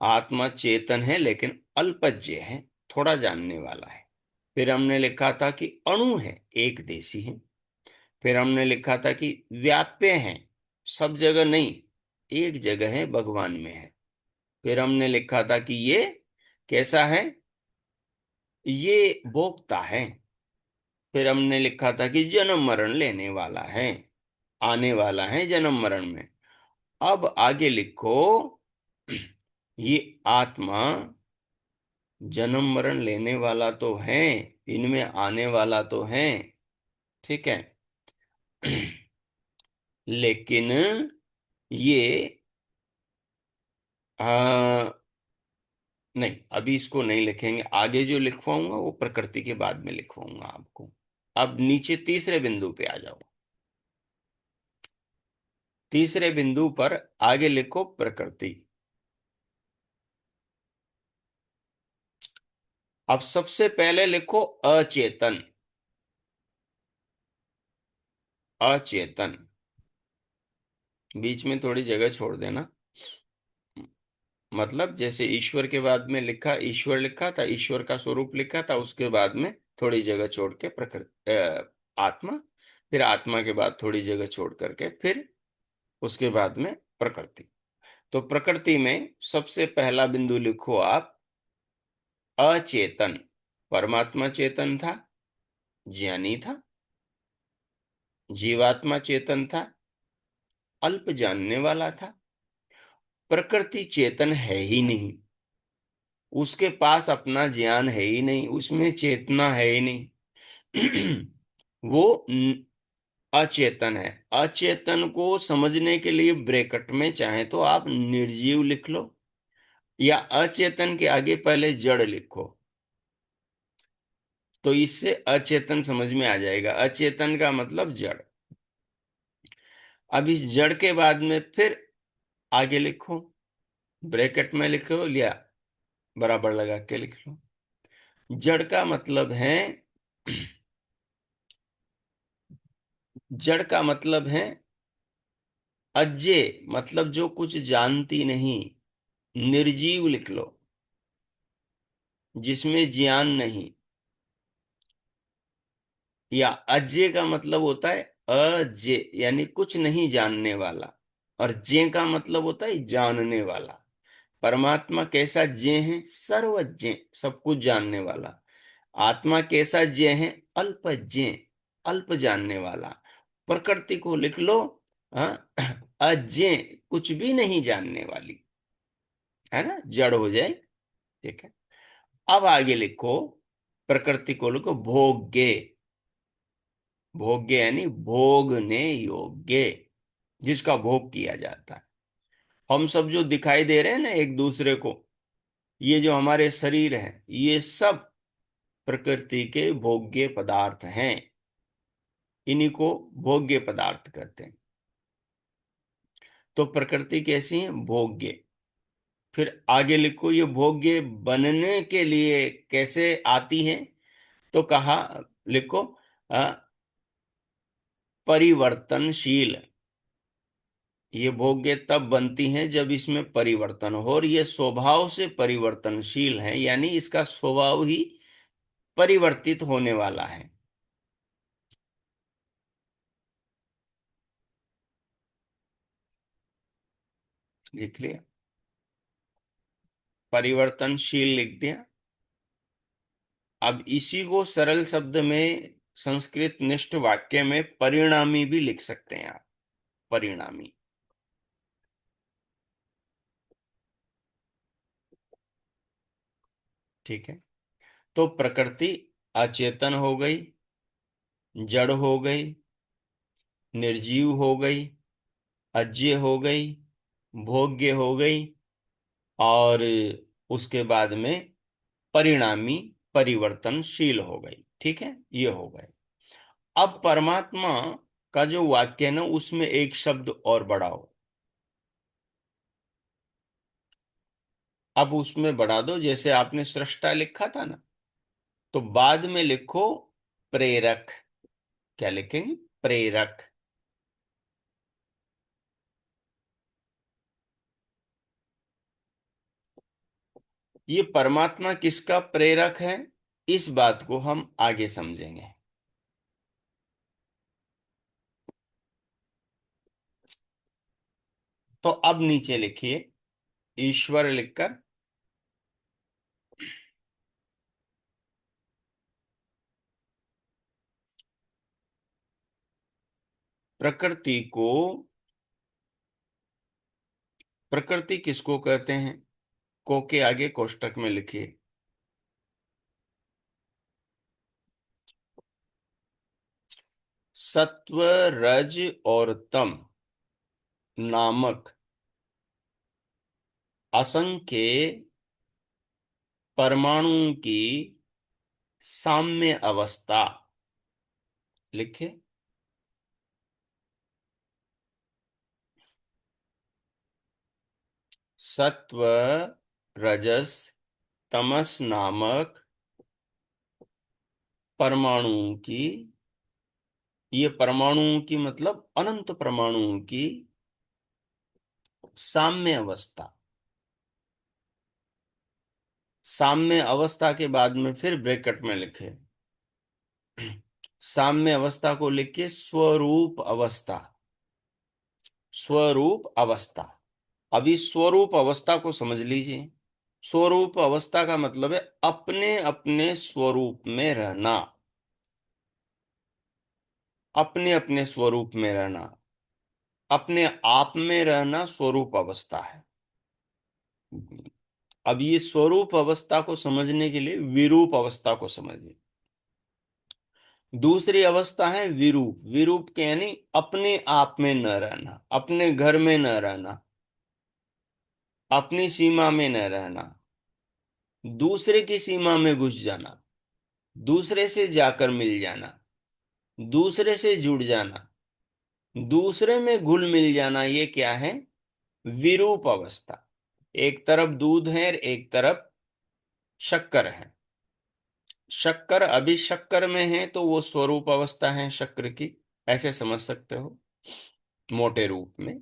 आत्मा चेतन है लेकिन अल्पज्य है, थोड़ा जानने वाला है। फिर हमने लिखा था कि अणु है, एक देशी है। फिर हमने लिखा था कि व्याप्य है, सब जगह नहीं, एक जगह है, भगवान में है। फिर हमने लिखा था कि ये कैसा है, ये भोक्ता है। फिर हमने लिखा था कि जन्म मरण लेने वाला है, आने वाला है जन्म मरण में। अब आगे लिखो, ये आत्मा जन्म मरण लेने वाला तो है, इनमें आने वाला तो है, ठीक है। लेकिन ये आ, नहीं, अभी इसको नहीं लिखेंगे, आगे जो लिखवाऊंगा वो प्रकृति के बाद में लिखवाऊंगा आपको। अब नीचे तीसरे बिंदु पे आ जाओ। तीसरे बिंदु पर आगे लिखो प्रकृति। अब सबसे पहले लिखो अचेतन। अचेतन, बीच में थोड़ी जगह छोड़ देना। मतलब जैसे ईश्वर के बाद में लिखा, ईश्वर लिखा था, ईश्वर का स्वरूप लिखा था, उसके बाद में थोड़ी जगह छोड़ के प्रकृति, आत्मा। फिर आत्मा के बाद थोड़ी जगह छोड़ करके फिर उसके बाद में प्रकृति। तो प्रकृति में सबसे पहला बिंदु लिखो आप, अचेतन। परमात्मा चेतन था, ज्ञानी था। जीवात्मा चेतन था, अल्प जानने वाला था। प्रकृति चेतन है ही नहीं, उसके पास अपना ज्ञान है ही नहीं, उसमें चेतना है ही नहीं। वो अचेतन है। अचेतन को समझने के लिए ब्रैकेट में चाहे तो आप निर्जीव लिख लो, या अचेतन के आगे पहले जड़ लिखो, तो इससे अचेतन समझ में आ जाएगा। अचेतन का मतलब जड़। अब इस जड़ के बाद में फिर आगे लिखो, ब्रैकेट में लिखो या बराबर लगा के लिख लो। जड़ का मतलब है, जड़ का मतलब है अज्ञे, मतलब जो कुछ जानती नहीं। निर्जीव लिख लो, जिसमें ज्ञान नहीं। या अज्ञे का मतलब होता है अज्ञे, यानी कुछ नहीं जानने वाला। और ज्ञ का मतलब होता है जानने वाला। परमात्मा कैसा ज्ञ है, सर्वज्ञ, सब कुछ जानने वाला। आत्मा कैसा ज्ञ है, अल्पज्ञ, अल्प जानने वाला। प्रकृति को लिख लो, हाँ, अज्ञ, कुछ भी नहीं जानने वाली, है ना, जड़ हो जाए, ठीक है। अब आगे लिखो, प्रकृति को लिखो भोग्य। भोग्य यानी भोगने योग्य, जिसका भोग किया जाता है। हम सब जो दिखाई दे रहे हैं ना एक दूसरे को, ये जो हमारे शरीर हैं, ये सब प्रकृति के भोग्य पदार्थ हैं। इन्हीं को भोग्य पदार्थ कहते हैं। तो प्रकृति कैसी है, भोग्य। फिर आगे लिखो, ये भोग्य बनने के लिए कैसे आती है, तो कहा, लिखो अ, परिवर्तनशील। ये भोग्य तब बनती हैं जब इसमें परिवर्तन हो, और ये स्वभाव से परिवर्तनशील है, यानी इसका स्वभाव ही परिवर्तित होने वाला है। लिख लिया, परिवर्तनशील लिख दिया। अब इसी को सरल शब्द में संस्कृत निष्ठ वाक्य में परिणामी भी लिख सकते हैं आप, परिणामी। ठीक है। तो प्रकृति अचेतन हो गई, जड़ हो गई, निर्जीव हो गई, अज्य हो गई, भोग्य हो गई, और उसके बाद में परिणामी, परिवर्तनशील हो गई। ठीक है, ये हो गए। अब परमात्मा का जो वाक्य है ना, उसमें एक शब्द और बढ़ाओ। अब उसमें बढ़ा दो, जैसे आपने सृष्टा लिखा था ना, तो बाद में लिखो प्रेरक। क्या लिखेंगे? प्रेरक। ये परमात्मा किसका प्रेरक है, इस बात को हम आगे समझेंगे। तो अब नीचे लिखिए ईश्वर लिखकर, प्रकृति को, प्रकृति किसको कहते हैं, को के आगे कोष्टक में लिखिए सत्व, रज और तम नामक असंख्य परमाणुओं की साम्य अवस्था। लिखे। सत्व, रजस, तमस नामक परमाणुओं की, ये परमाणुओं की मतलब अनंत परमाणुओं की साम्य अवस्था। साम्य अवस्था के बाद में फिर ब्रैकेट में लिखे साम्य अवस्था को लिखिए स्वरूप अवस्था। स्वरूप अवस्था। अभी स्वरूप अवस्था को समझ लीजिए। स्वरूप अवस्था का मतलब है अपने अपने स्वरूप में रहना, अपने अपने स्वरूप में रहना, अपने आप में रहना स्वरूप अवस्था है। अब ये स्वरूप अवस्था को समझने के लिए विरूप अवस्था को समझिए। दूसरी अवस्था है विरूप। विरूप के यानी अपने आप में न रहना, अपने घर में न रहना, अपनी सीमा में न रहना, दूसरे की सीमा में घुस जाना, दूसरे से जाकर मिल जाना, दूसरे से जुड़ जाना, दूसरे में घुल मिल जाना, ये क्या है? विरूप अवस्था। एक तरफ दूध है, एक तरफ शक्कर है। शक्कर अभी शक्कर में है तो वो स्वरूप अवस्था है शक्कर की, ऐसे समझ सकते हो मोटे रूप में।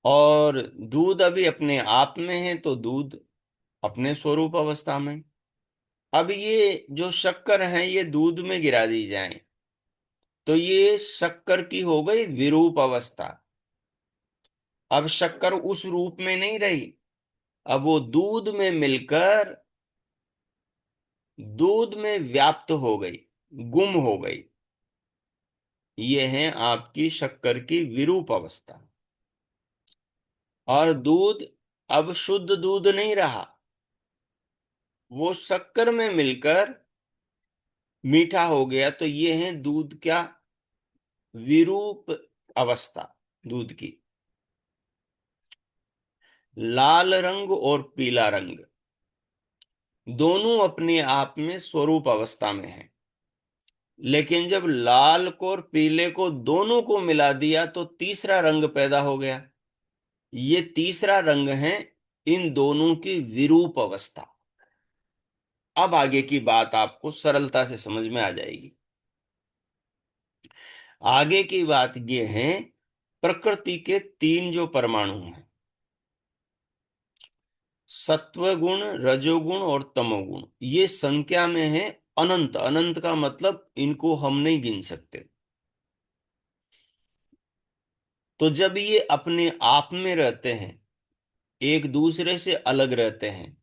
और दूध अभी अपने आप में है तो दूध अपने स्वरूप अवस्था में। अब ये जो शक्कर है ये दूध में गिरा दी जाए तो ये शक्कर की हो गई विरूप अवस्था। अब शक्कर उस रूप में नहीं रही, अब वो दूध में मिलकर दूध में व्याप्त हो गई, गुम हो गई। ये है आपकी शक्कर की विरूप अवस्था। और दूध अब शुद्ध दूध नहीं रहा, वो शक्कर में मिलकर मीठा हो गया, तो ये है दूध क्या? विरूप अवस्था दूध की। लाल रंग और पीला रंग दोनों अपने आप में स्वरूप अवस्था में है, लेकिन जब लाल को और पीले को दोनों को मिला दिया तो तीसरा रंग पैदा हो गया। ये तीसरा रंग है इन दोनों की विरूप अवस्था। अब आगे की बात आपको सरलता से समझ में आ जाएगी। आगे की बात ये है, प्रकृति के तीन जो परमाणु हैं, सत्वगुण, रजोगुण और तमोगुण, ये संख्या में है अनंत। अनंत का मतलब इनको हम नहीं गिन सकते। तो जब ये अपने आप में रहते हैं एक दूसरे से अलग रहते हैं,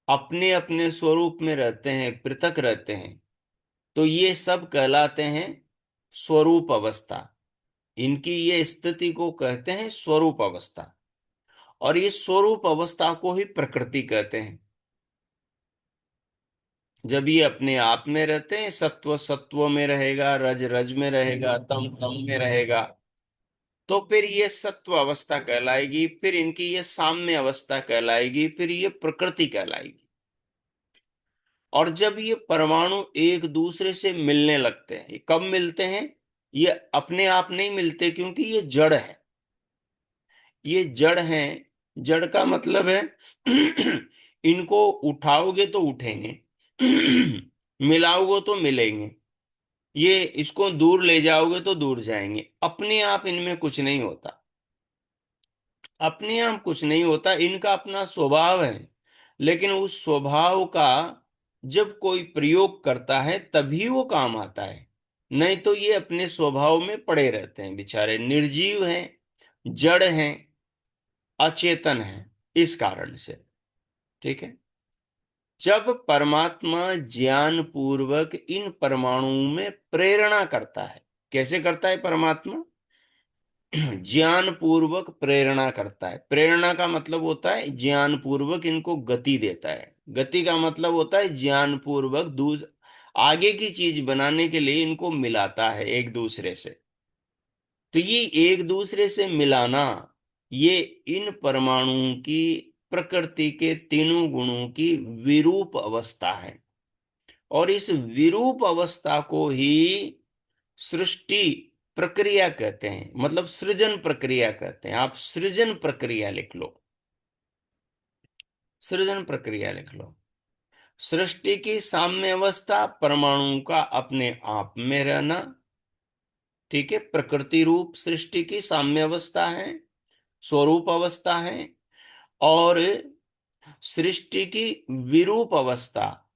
अपने अपने स्वरूप में रहते हैं, पृथक रहते हैं, तो ये सब कहलाते हैं स्वरूप अवस्था। इनकी ये स्थिति को कहते हैं स्वरूप अवस्था। और ये स्वरूप अवस्था को ही प्रकृति कहते हैं। जब ये अपने आप में रहते हैं, सत्व सत्व में रहेगा, रज रज में रहेगा, तम तम में रहेगा, तो फिर ये सत्व अवस्था कहलाएगी, फिर इनकी ये साम्य अवस्था कहलाएगी, फिर ये प्रकृति कहलाएगी। और जब ये परमाणु एक दूसरे से मिलने लगते हैं, ये कब मिलते हैं? ये अपने आप नहीं मिलते, क्योंकि ये जड़ है। ये जड़ हैं। जड़ का मतलब है इनको उठाओगे तो उठेंगे, मिलाओगे तो मिलेंगे, ये इसको दूर ले जाओगे तो दूर जाएंगे। अपने आप इनमें कुछ नहीं होता, अपने आप कुछ नहीं होता, इनका अपना स्वभाव है। लेकिन उस स्वभाव का जब कोई प्रयोग करता है तभी वो काम आता है। नहीं तो ये अपने स्वभाव में पड़े रहते हैं, बेचारे निर्जीव हैं, जड़ हैं, अचेतन हैं, इस कारण से। ठीक है। जब परमात्मा ज्ञान पूर्वक इन परमाणुओं में प्रेरणा करता है, कैसे करता है परमात्मा? ज्ञान पूर्वक प्रेरणा करता है। प्रेरणा का मतलब होता है ज्ञान पूर्वक इनको गति देता है। गति का मतलब होता है ज्ञान पूर्वक आगे की चीज बनाने के लिए इनको मिलाता है एक दूसरे से। तो ये एक दूसरे से मिलाना, ये इन परमाणुओं की प्रकृति के तीनों गुणों की विरूप अवस्था है। और इस विरूप अवस्था को ही सृष्टि प्रक्रिया कहते हैं, मतलब सृजन प्रक्रिया कहते हैं। आप सृजन प्रक्रिया लिख लो, सृजन प्रक्रिया लिख लो। सृष्टि की साम्य अवस्था परमाणु का अपने आप में रहना। ठीक है। प्रकृति रूप सृष्टि की साम्य अवस्था है, स्वरूप अवस्था है। और सृष्टि की विरूप अवस्था,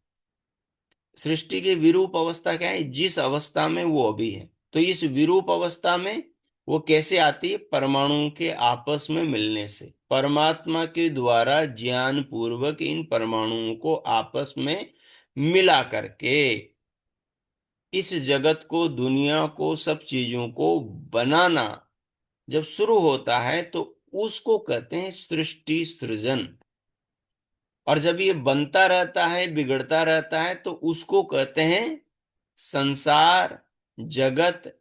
सृष्टि की विरूप अवस्था क्या है? जिस अवस्था में वो अभी है। तो इस विरूप अवस्था में वो कैसे आती है? परमाणुओं के आपस में मिलने से। परमात्मा के द्वारा ज्ञान पूर्वक इन परमाणुओं को आपस में मिला करके इस जगत को, दुनिया को, सब चीजों को बनाना जब शुरू होता है तो उसको कहते हैं सृष्टि सृजन। और जब ये बनता रहता है, बिगड़ता रहता है, तो उसको कहते हैं संसार, जगत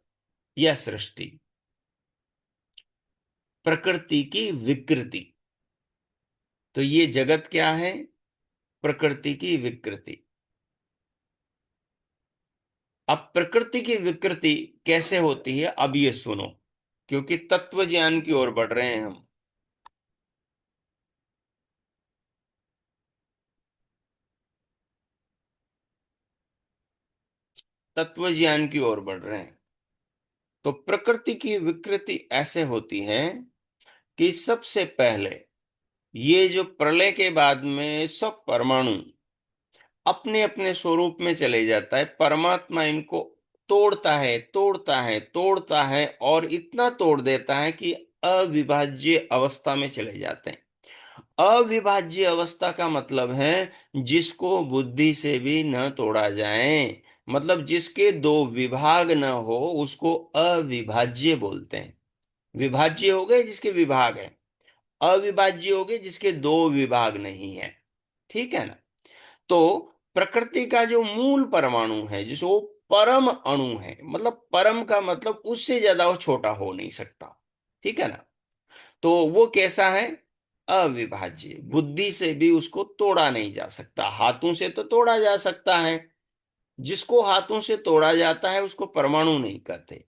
या सृष्टि, प्रकृति की विकृति। तो ये जगत क्या है? प्रकृति की विकृति। अब प्रकृति की विकृति कैसे होती है, अब ये सुनो, क्योंकि तत्व ज्ञान की ओर बढ़ रहे हैं हम। तत्व ज्ञान की ओर बढ़ रहे हैं। तो प्रकृति की विकृति ऐसे होती है कि सबसे पहले ये जो प्रलय के बाद में सब परमाणु अपने अपने स्वरूप में चले जाता है, परमात्मा इनको तोड़ता है, तोड़ता है, तोड़ता है, और इतना तोड़ देता है कि अविभाज्य अवस्था में चले जाते हैं। अविभाज्य अवस्था का मतलब है जिसको बुद्धि से भी न तोड़ा जाए, मतलब जिसके दो विभाग न हो, उसको अविभाज्य बोलते हैं। विभाज्य हो गए जिसके विभाग है, अविभाज्य हो गए जिसके दो विभाग नहीं है। ठीक है ना? तो प्रकृति का जो मूल परमाणु है, जिसको वो परम अणु है, मतलब परम का मतलब उससे ज्यादा वो छोटा हो नहीं सकता। ठीक है ना? तो वो कैसा है? अविभाज्य। बुद्धि से भी उसको तोड़ा नहीं जा सकता। हाथों से तो तोड़ा जा सकता है, जिसको हाथों से तोड़ा जाता है उसको परमाणु नहीं कहते,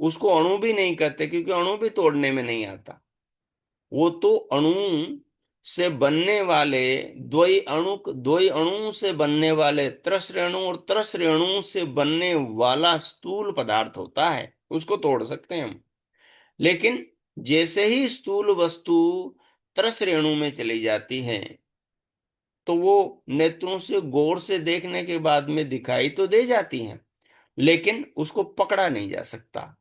उसको अणु भी नहीं कहते, क्योंकि अणु भी तोड़ने में नहीं आता। वो तो अणु से बनने वाले, द्वि अणु से बनने वाले त्रसरेणु और त्रसरेणु से बनने वाला स्थूल पदार्थ होता है, उसको तोड़ सकते हैं हम। लेकिन जैसे ही स्थूल वस्तु त्रसरेणु में चली जाती है, तो वो नेत्रों से गौर से देखने के बाद में दिखाई तो दे जाती हैं, लेकिन उसको पकड़ा नहीं जा सकता।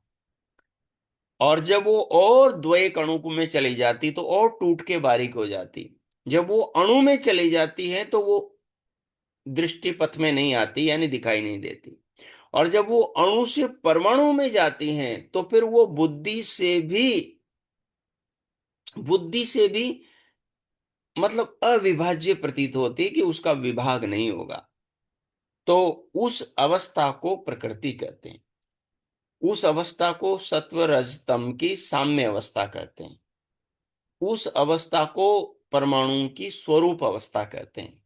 और जब वो और द्वैक अणु में चली जाती तो और टूट के बारीक हो जाती। जब वो अणु में चली जाती है तो वो दृष्टि पथ में नहीं आती, यानी दिखाई नहीं देती। और जब वो अणु से परमाणु में जाती हैं तो फिर वो बुद्धि से भी मतलब अविभाज्य प्रतीत होती है कि उसका विभाग नहीं होगा। तो उस अवस्था को प्रकृति कहते हैं। उस अवस्था को सत्व रजतम की साम्य अवस्था कहते हैं। उस अवस्था को परमाणु की स्वरूप अवस्था कहते हैं।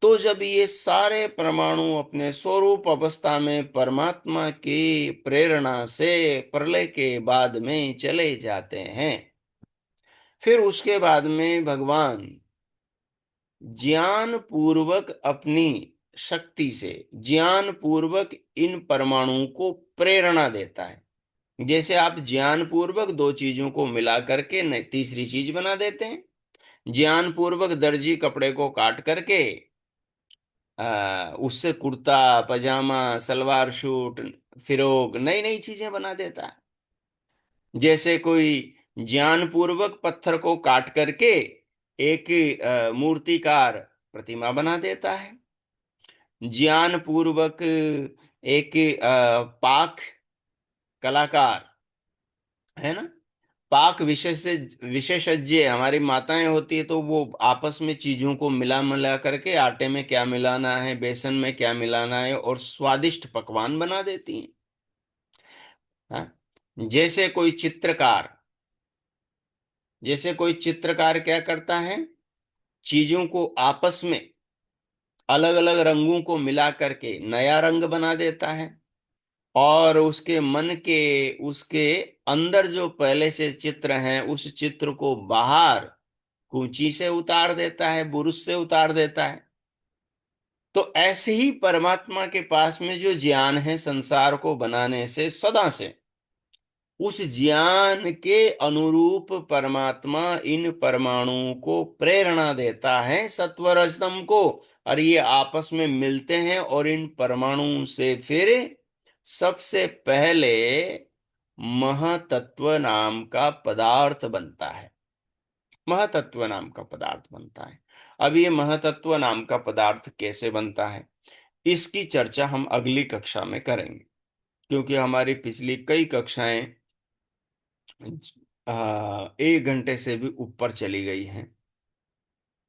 तो जब ये सारे परमाणु अपने स्वरूप अवस्था में परमात्मा की प्रेरणा से प्रलय के बाद में चले जाते हैं, फिर उसके बाद में भगवान ज्ञान पूर्वक अपनी शक्ति से ज्ञान पूर्वक इन परमाणुओं को प्रेरणा देता है। जैसे आप ज्ञान पूर्वक दो चीजों को मिला करके तीसरी चीज बना देते हैं। ज्ञान पूर्वक दर्जी कपड़े को काट करके उससे कुर्ता पजामा सलवार सूट फिरोक नई नई चीजें बना देता है। जैसे कोई ज्ञान पूर्वक पत्थर को काट करके एक मूर्तिकार प्रतिमा बना देता है। ज्ञान पूर्वक एक पाक कलाकार, है ना, पाक विशेषज्ञ हमारी माताएं होती है, तो वो आपस में चीजों को मिला मिला करके आटे में क्या मिलाना है बेसन में क्या मिलाना है और स्वादिष्ट पकवान बना देती हैं। हाँ? जैसे कोई चित्रकार क्या करता है, चीजों को आपस में अलग अलग रंगों को मिला करके नया रंग बना देता है। और उसके मन के उसके अंदर जो पहले से चित्र हैं उस चित्र को बाहर कूंची से उतार देता है, बुरुश से उतार देता है। तो ऐसे ही परमात्मा के पास में जो ज्ञान है संसार को बनाने से सदा से, उस ज्ञान के अनुरूप परमात्मा इन परमाणुओं को प्रेरणा देता है सत्वरजतम को। और ये आपस में मिलते हैं और इन परमाणुओं से फिर सबसे पहले महतत्व नाम का पदार्थ बनता है। महतत्व नाम का पदार्थ बनता है। अब ये महतत्व नाम का पदार्थ कैसे बनता है, इसकी चर्चा हम अगली कक्षा में करेंगे, क्योंकि हमारी पिछली कई कक्षाएं 1 घंटे से भी ऊपर चली गई हैं।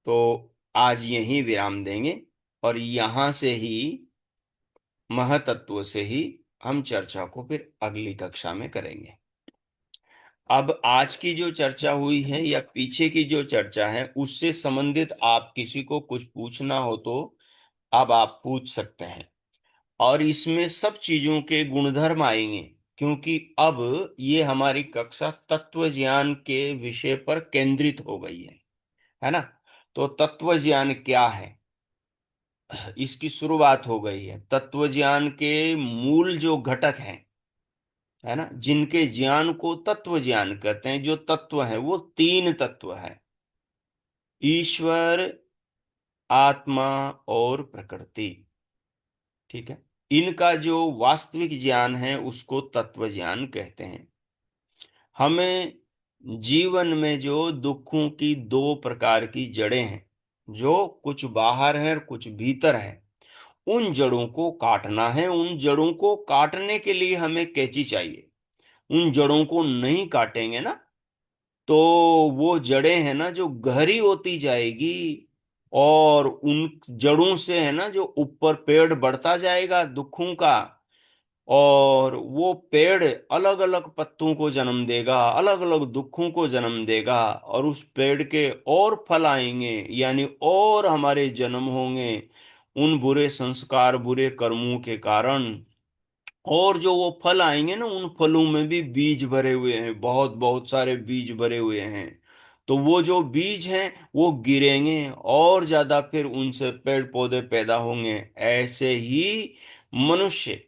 तो आज यहीं विराम देंगे और यहां से ही महतत्व से ही हम चर्चा को फिर अगली कक्षा में करेंगे। अब आज की जो चर्चा हुई है या पीछे की जो चर्चा है उससे संबंधित आप किसी को कुछ पूछना हो तो अब आप पूछ सकते हैं। और इसमें सब चीजों के गुणधर्म आएंगे, क्योंकि अब ये हमारी कक्षा तत्व ज्ञान के विषय पर केंद्रित हो गई है ना। तो तत्व ज्ञान क्या है, इसकी शुरुआत हो गई है। तत्व ज्ञान के मूल जो घटक हैं, है ना, जिनके ज्ञान को तत्व ज्ञान कहते हैं, जो तत्व है वो 3 तत्व है: ईश्वर, आत्मा और प्रकृति। ठीक है। इनका जो वास्तविक ज्ञान है उसको तत्व ज्ञान कहते हैं। हमें जीवन में जो दुखों की 2 प्रकार की जड़ें हैं, जो कुछ बाहर है और कुछ भीतर है, उन जड़ों को काटना है। उन जड़ों को काटने के लिए हमें कैंची चाहिए। उन जड़ों को नहीं काटेंगे ना तो वो जड़ें हैं ना जो गहरी होती जाएगी, और उन जड़ों से है ना जो ऊपर पेड़ बढ़ता जाएगा दुखों का, और वो पेड़ अलग अलग पत्तों को जन्म देगा, अलग अलग दुखों को जन्म देगा, और उस पेड़ के और फल आएंगे, यानी और हमारे जन्म होंगे उन बुरे संस्कार बुरे कर्मों के कारण। और जो वो फल आएंगे ना उन फलों में भी बीज भरे हुए हैं, बहुत बहुत सारे बीज भरे हुए हैं। तो वो जो बीज हैं वो गिरेंगे और ज्यादा, फिर उनसे पेड़ पौधे पैदा होंगे। मनुष्य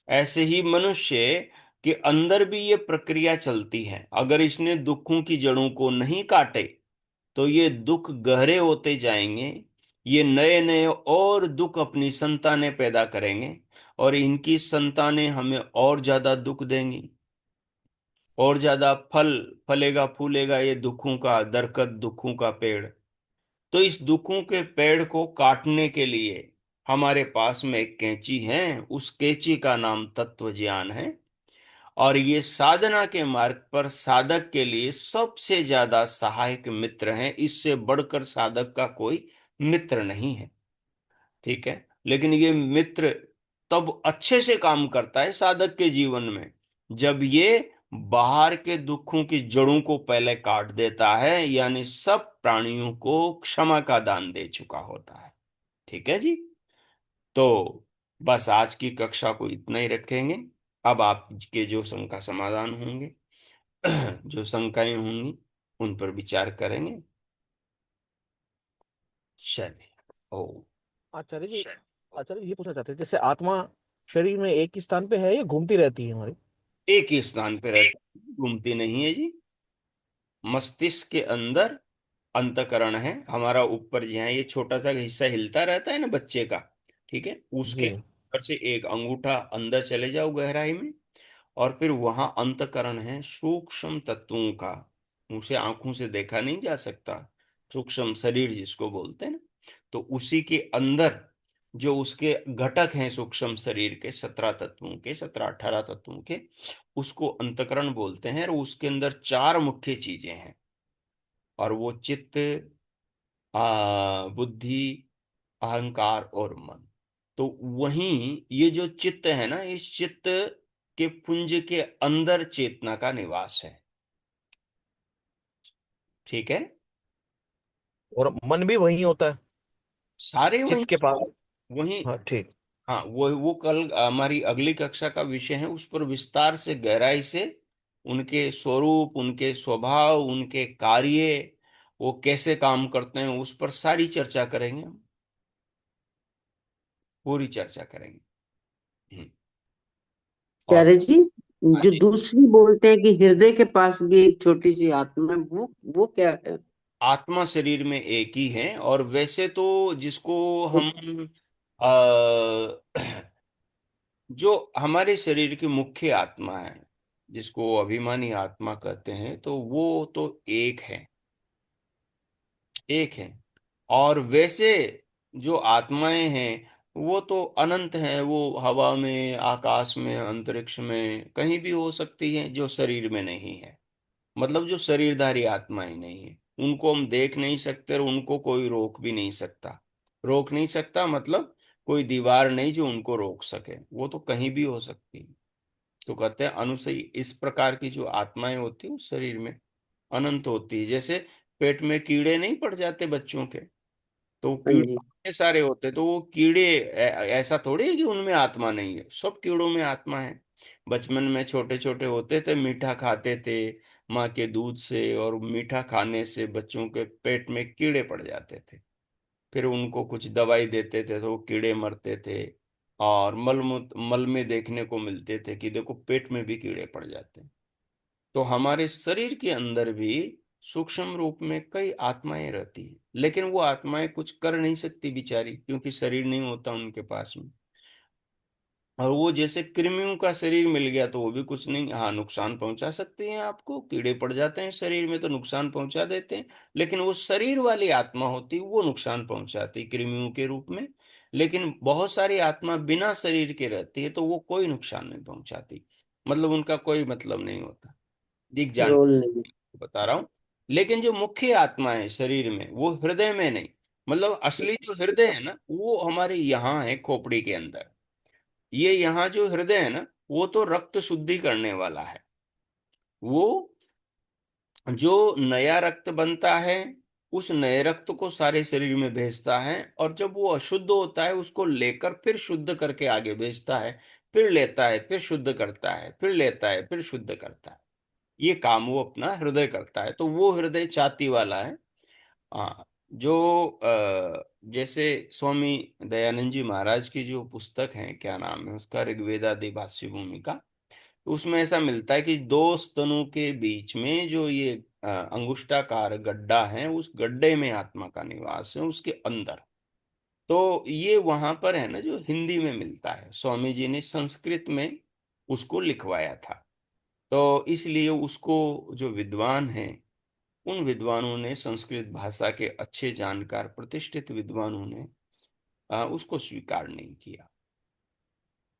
ऐसे ही मनुष्य के अंदर भी ये प्रक्रिया चलती है। अगर इसने दुखों की जड़ों को नहीं काटे तो ये दुख गहरे होते जाएंगे। ये नए नए और दुख अपनी संतानें पैदा करेंगे, और इनकी संतानें हमें और ज्यादा दुख देंगी। और ज्यादा फल फलेगा फूलेगा ये दुखों का दरकत, दुखों का पेड़। तो इस दुखों के पेड़ को काटने के लिए हमारे पास में एक कैंची है, उस कैंची का नाम तत्व ज्ञान है। और ये साधना के मार्ग पर साधक के लिए सबसे ज्यादा सहायक मित्र हैं, इससे बढ़कर साधक का कोई मित्र नहीं है। ठीक है, लेकिन ये मित्र तब अच्छे से काम करता है साधक के जीवन में जब ये बाहर के दुखों की जड़ों को पहले काट देता है, यानी सब प्राणियों को क्षमा का दान दे चुका होता है। ठीक है जी। तो बस आज की कक्षा को इतना ही रखेंगे। अब आपके जो शंका समाधान होंगे, जो शंकाएं होंगी, उन पर विचार करेंगे। चलिए। ओ। आचार्य जी, आचार्य ये पूछना चाहते हैं, जैसे आत्मा शरीर में एक ही स्थान पे है या घूमती रहती है हमारी? एक ही स्थान पे रहती है, घूमती नहीं है जी। मस्तिष्क के अंदर अंतःकरण है हमारा, ऊपर जी है, ये छोटा सा हिस्सा हिलता रहता है ना बच्चे का। ठीक है, उसके जी। ऊपर से एक अंगूठा अंदर चले जाओ गहराई में, और फिर वहां अंतःकरण है सूक्ष्म तत्वों का। उसे आंखों से देखा नहीं जा सकता, सूक्ष्म शरीर जिसको बोलते हैं ना। तो उसी के अंदर जो उसके घटक हैं सूक्ष्म शरीर के 17 तत्वों के, 17 18 तत्वों के, उसको अंतःकरण बोलते हैं। और उसके अंदर चार मुख्य चीजें हैं, और वो चित्त, बुद्धि, अहंकार और मन। तो वहीं ये जो चित्त है ना, इस चित्त के पुंज के अंदर चेतना का निवास है। ठीक है। और मन भी वही होता है, सारे वहीं, चित्त के पास? वहीं। हाँ ठीक। हाँ, वो कल हमारी अगली कक्षा का विषय है, उस पर विस्तार से गहराई से उनके स्वरूप, उनके स्वभाव, उनके कार्य, वो कैसे काम करते हैं, उस पर सारी चर्चा करेंगे हम, पूरी चर्चा करेंगे। और आचार्य जी, हाँ जो जी, दूसरी बोलते हैं कि हृदय के पास भी एक छोटी सी आत्मा है, वो क्या है? आत्मा शरीर में एक ही है। और वैसे तो जिसको हम अ, जो हमारे शरीर की मुख्य आत्मा है, जिसको अभिमानी आत्मा कहते हैं, तो वो तो एक है, एक है। और वैसे जो आत्माएं हैं वो तो अनंत हैं, वो हवा में, आकाश में, अंतरिक्ष में कहीं भी हो सकती हैं, जो शरीर में नहीं है। मतलब जो शरीरधारी आत्माएं नहीं है, उनको हम देख नहीं सकते और उनको कोई रोक भी नहीं सकता। रोक नहीं सकता मतलब कोई दीवार नहीं जो उनको रोक सके, वो तो कहीं भी हो सकती है। तो कहते हैं अनुसई इस प्रकार की जो आत्माएं होती है उस शरीर में अनंत होती है। जैसे पेट में कीड़े नहीं पड़ जाते बच्चों के, तो हाँ कीड़े जी। इतने सारे होते, तो वो कीड़े ऐसा थोड़ी है कि उनमें आत्मा नहीं है, सब कीड़ों में आत्मा है। बचपन में छोटे छोटे होते थे, मीठा खाते थे माँ के दूध से, और मीठा खाने से बच्चों के पेट में कीड़े पड़ जाते थे। फिर उनको कुछ दवाई देते थे तो वो कीड़े मरते थे। और मल में देखने को मिलते थे कि देखो पेट में भी कीड़े पड़ जाते हैं। तो हमारे शरीर के अंदर भी सूक्ष्म रूप में कई आत्माएं रहती हैं, लेकिन वो आत्माएं कुछ कर नहीं सकती बेचारी, क्योंकि शरीर नहीं होता उनके पास में। और वो जैसे कृमियों का शरीर मिल गया तो वो भी कुछ नहीं, हाँ नुकसान पहुंचा सकते हैं आपको, कीड़े पड़ जाते हैं शरीर में तो नुकसान पहुंचा देते हैं। लेकिन वो शरीर वाली आत्मा होती वो नुकसान पहुंचाती कृमियों के रूप में। लेकिन बहुत सारी आत्मा बिना शरीर के रहती है तो वो कोई नुकसान नहीं पहुंचाती, मतलब उनका कोई मतलब नहीं होता। दिख जान रोल नहीं। बता रहा हूं। लेकिन जो मुख्य आत्मा है शरीर में वो हृदय में नहीं, मतलब असली जो हृदय है ना वो हमारे यहाँ है खोपड़ी के अंदर। ये यहाँ जो हृदय है ना वो तो रक्त शुद्धि करने वाला है। वो जो नया रक्त बनता है उस नए रक्त को सारे शरीर में भेजता है, और जब वो अशुद्ध होता है उसको लेकर फिर शुद्ध करके आगे भेजता है। फिर लेता है, फिर शुद्ध करता है, फिर लेता है, फिर शुद्ध करता है। ये काम वो अपना हृदय करता है, तो वो हृदय छाती वाला है। हाँ। जो जैसे स्वामी दयानंद जी महाराज की जो पुस्तक है, क्या नाम है उसका, ऋग्वेदादि भाष्य भूमिका, तो उसमें ऐसा मिलता है कि दो स्तनों के बीच में जो ये अंगुष्ठाकार गड्ढा है, उस गड्ढे में आत्मा का निवास है, उसके अंदर। तो ये वहां पर है ना जो हिंदी में मिलता है, स्वामी जी ने संस्कृत में उसको लिखवाया था। तो इसलिए उसको, जो विद्वान हैं, उन विद्वानों ने, संस्कृत भाषा के अच्छे जानकार प्रतिष्ठित विद्वानों ने उसको स्वीकार नहीं किया।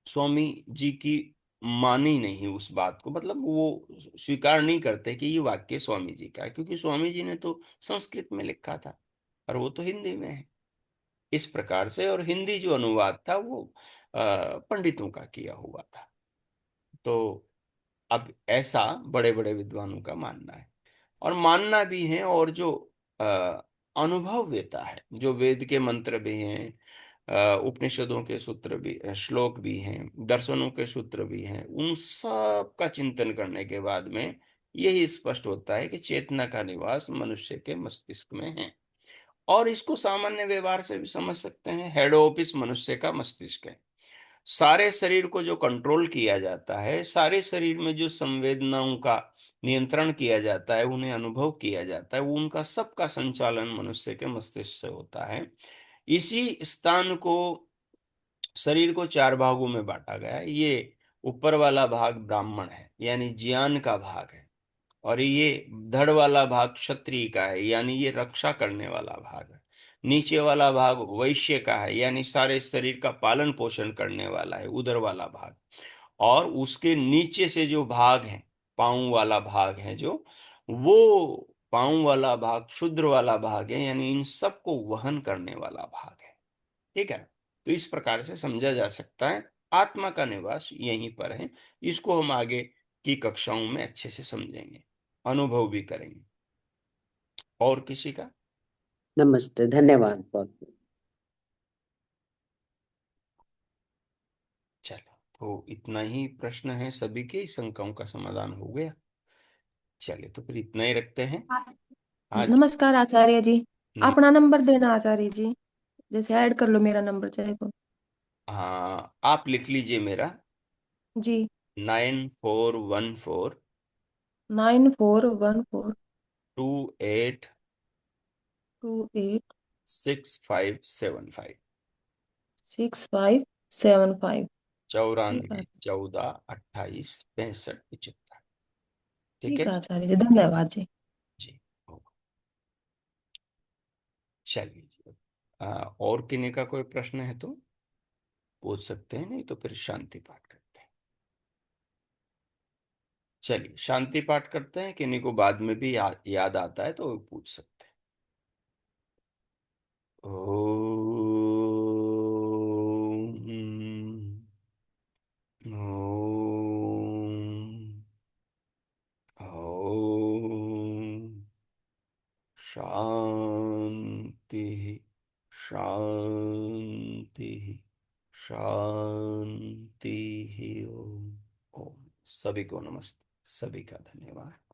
स्वामी जी की मानी नहीं उस बात को, मतलब वो स्वीकार नहीं करते कि ये वाक्य स्वामी जी का है, क्योंकि स्वामी जी ने तो संस्कृत में लिखा था और वो तो हिंदी में है। इस प्रकार से, और हिंदी जो अनुवाद था वो पंडितों का किया हुआ था। तो अब ऐसा बड़े बड़े विद्वानों का मानना है, और मानना भी है। और जो अ, अनुभव देता है, जो वेद के मंत्र भी हैं, उपनिषदों के सूत्र भी, श्लोक भी हैं, दर्शनों के सूत्र भी हैं, उन सब का चिंतन करने के बाद में यही स्पष्ट होता है कि चेतना का निवास मनुष्य के मस्तिष्क में है। और इसको सामान्य व्यवहार से भी समझ सकते हैं। हेड ऑफिस मनुष्य का मस्तिष्क है। सारे शरीर को जो कंट्रोल किया जाता है, सारे शरीर में जो संवेदनाओं का नियंत्रण किया जाता है, उन्हें अनुभव किया जाता है, वो उनका सबका संचालन मनुष्य के मस्तिष्क से होता है। इसी स्थान को, शरीर को चार भागों में बांटा गया है। ये ऊपर वाला भाग ब्राह्मण है, यानी ज्ञान का भाग है। और ये धड़ वाला भाग क्षत्रिय का है, यानी ये रक्षा करने वाला भाग है। नीचे वाला भाग वैश्य का है, यानी सारे शरीर का पालन पोषण करने वाला है, उदर वाला भाग। और उसके नीचे से जो भाग है, पांव वाला भाग है जो, वो पांव वाला भाग शुद्र वाला भाग है, यानी इन सबको वहन करने वाला भाग है। ठीक है। तो इस प्रकार से समझा जा सकता है, आत्मा का निवास यहीं पर है। इसको हम आगे की कक्षाओं में अच्छे से समझेंगे, अनुभव भी करेंगे। और किसी का? नमस्ते, धन्यवाद बहुत। चलो, तो इतना ही प्रश्न है, सभी के शंकाओं का समाधान हो गया। चलिए, तो फिर इतना ही रखते हैं। हाँ जी। नमस्कार आचार्य जी। नम अपना नंबर देना आचार्य जी, जैसे ऐड कर लो मेरा नंबर चाहे तो। हाँ, आप लिख लीजिए मेरा। जी। 9414 9414 28 28 6575। 6575। 94 14 28 65 75। ठीक ठीक है है जी। आचार्य जी, धन्यवाद जी। जी। चलिए जी। और किन्हीं का कोई प्रश्न है तो पूछ सकते हैं, नहीं तो फिर शांति पाठ करते हैं। चलिए, शांति पाठ करते हैं। किन्हीं को बाद में भी याद आता है तो वो पूछ सकते हैं। ओम। ओम। ओम। शांति, शांति, शांति। ओम। ओम। सभी को नमस्ते, सभी का धन्यवाद।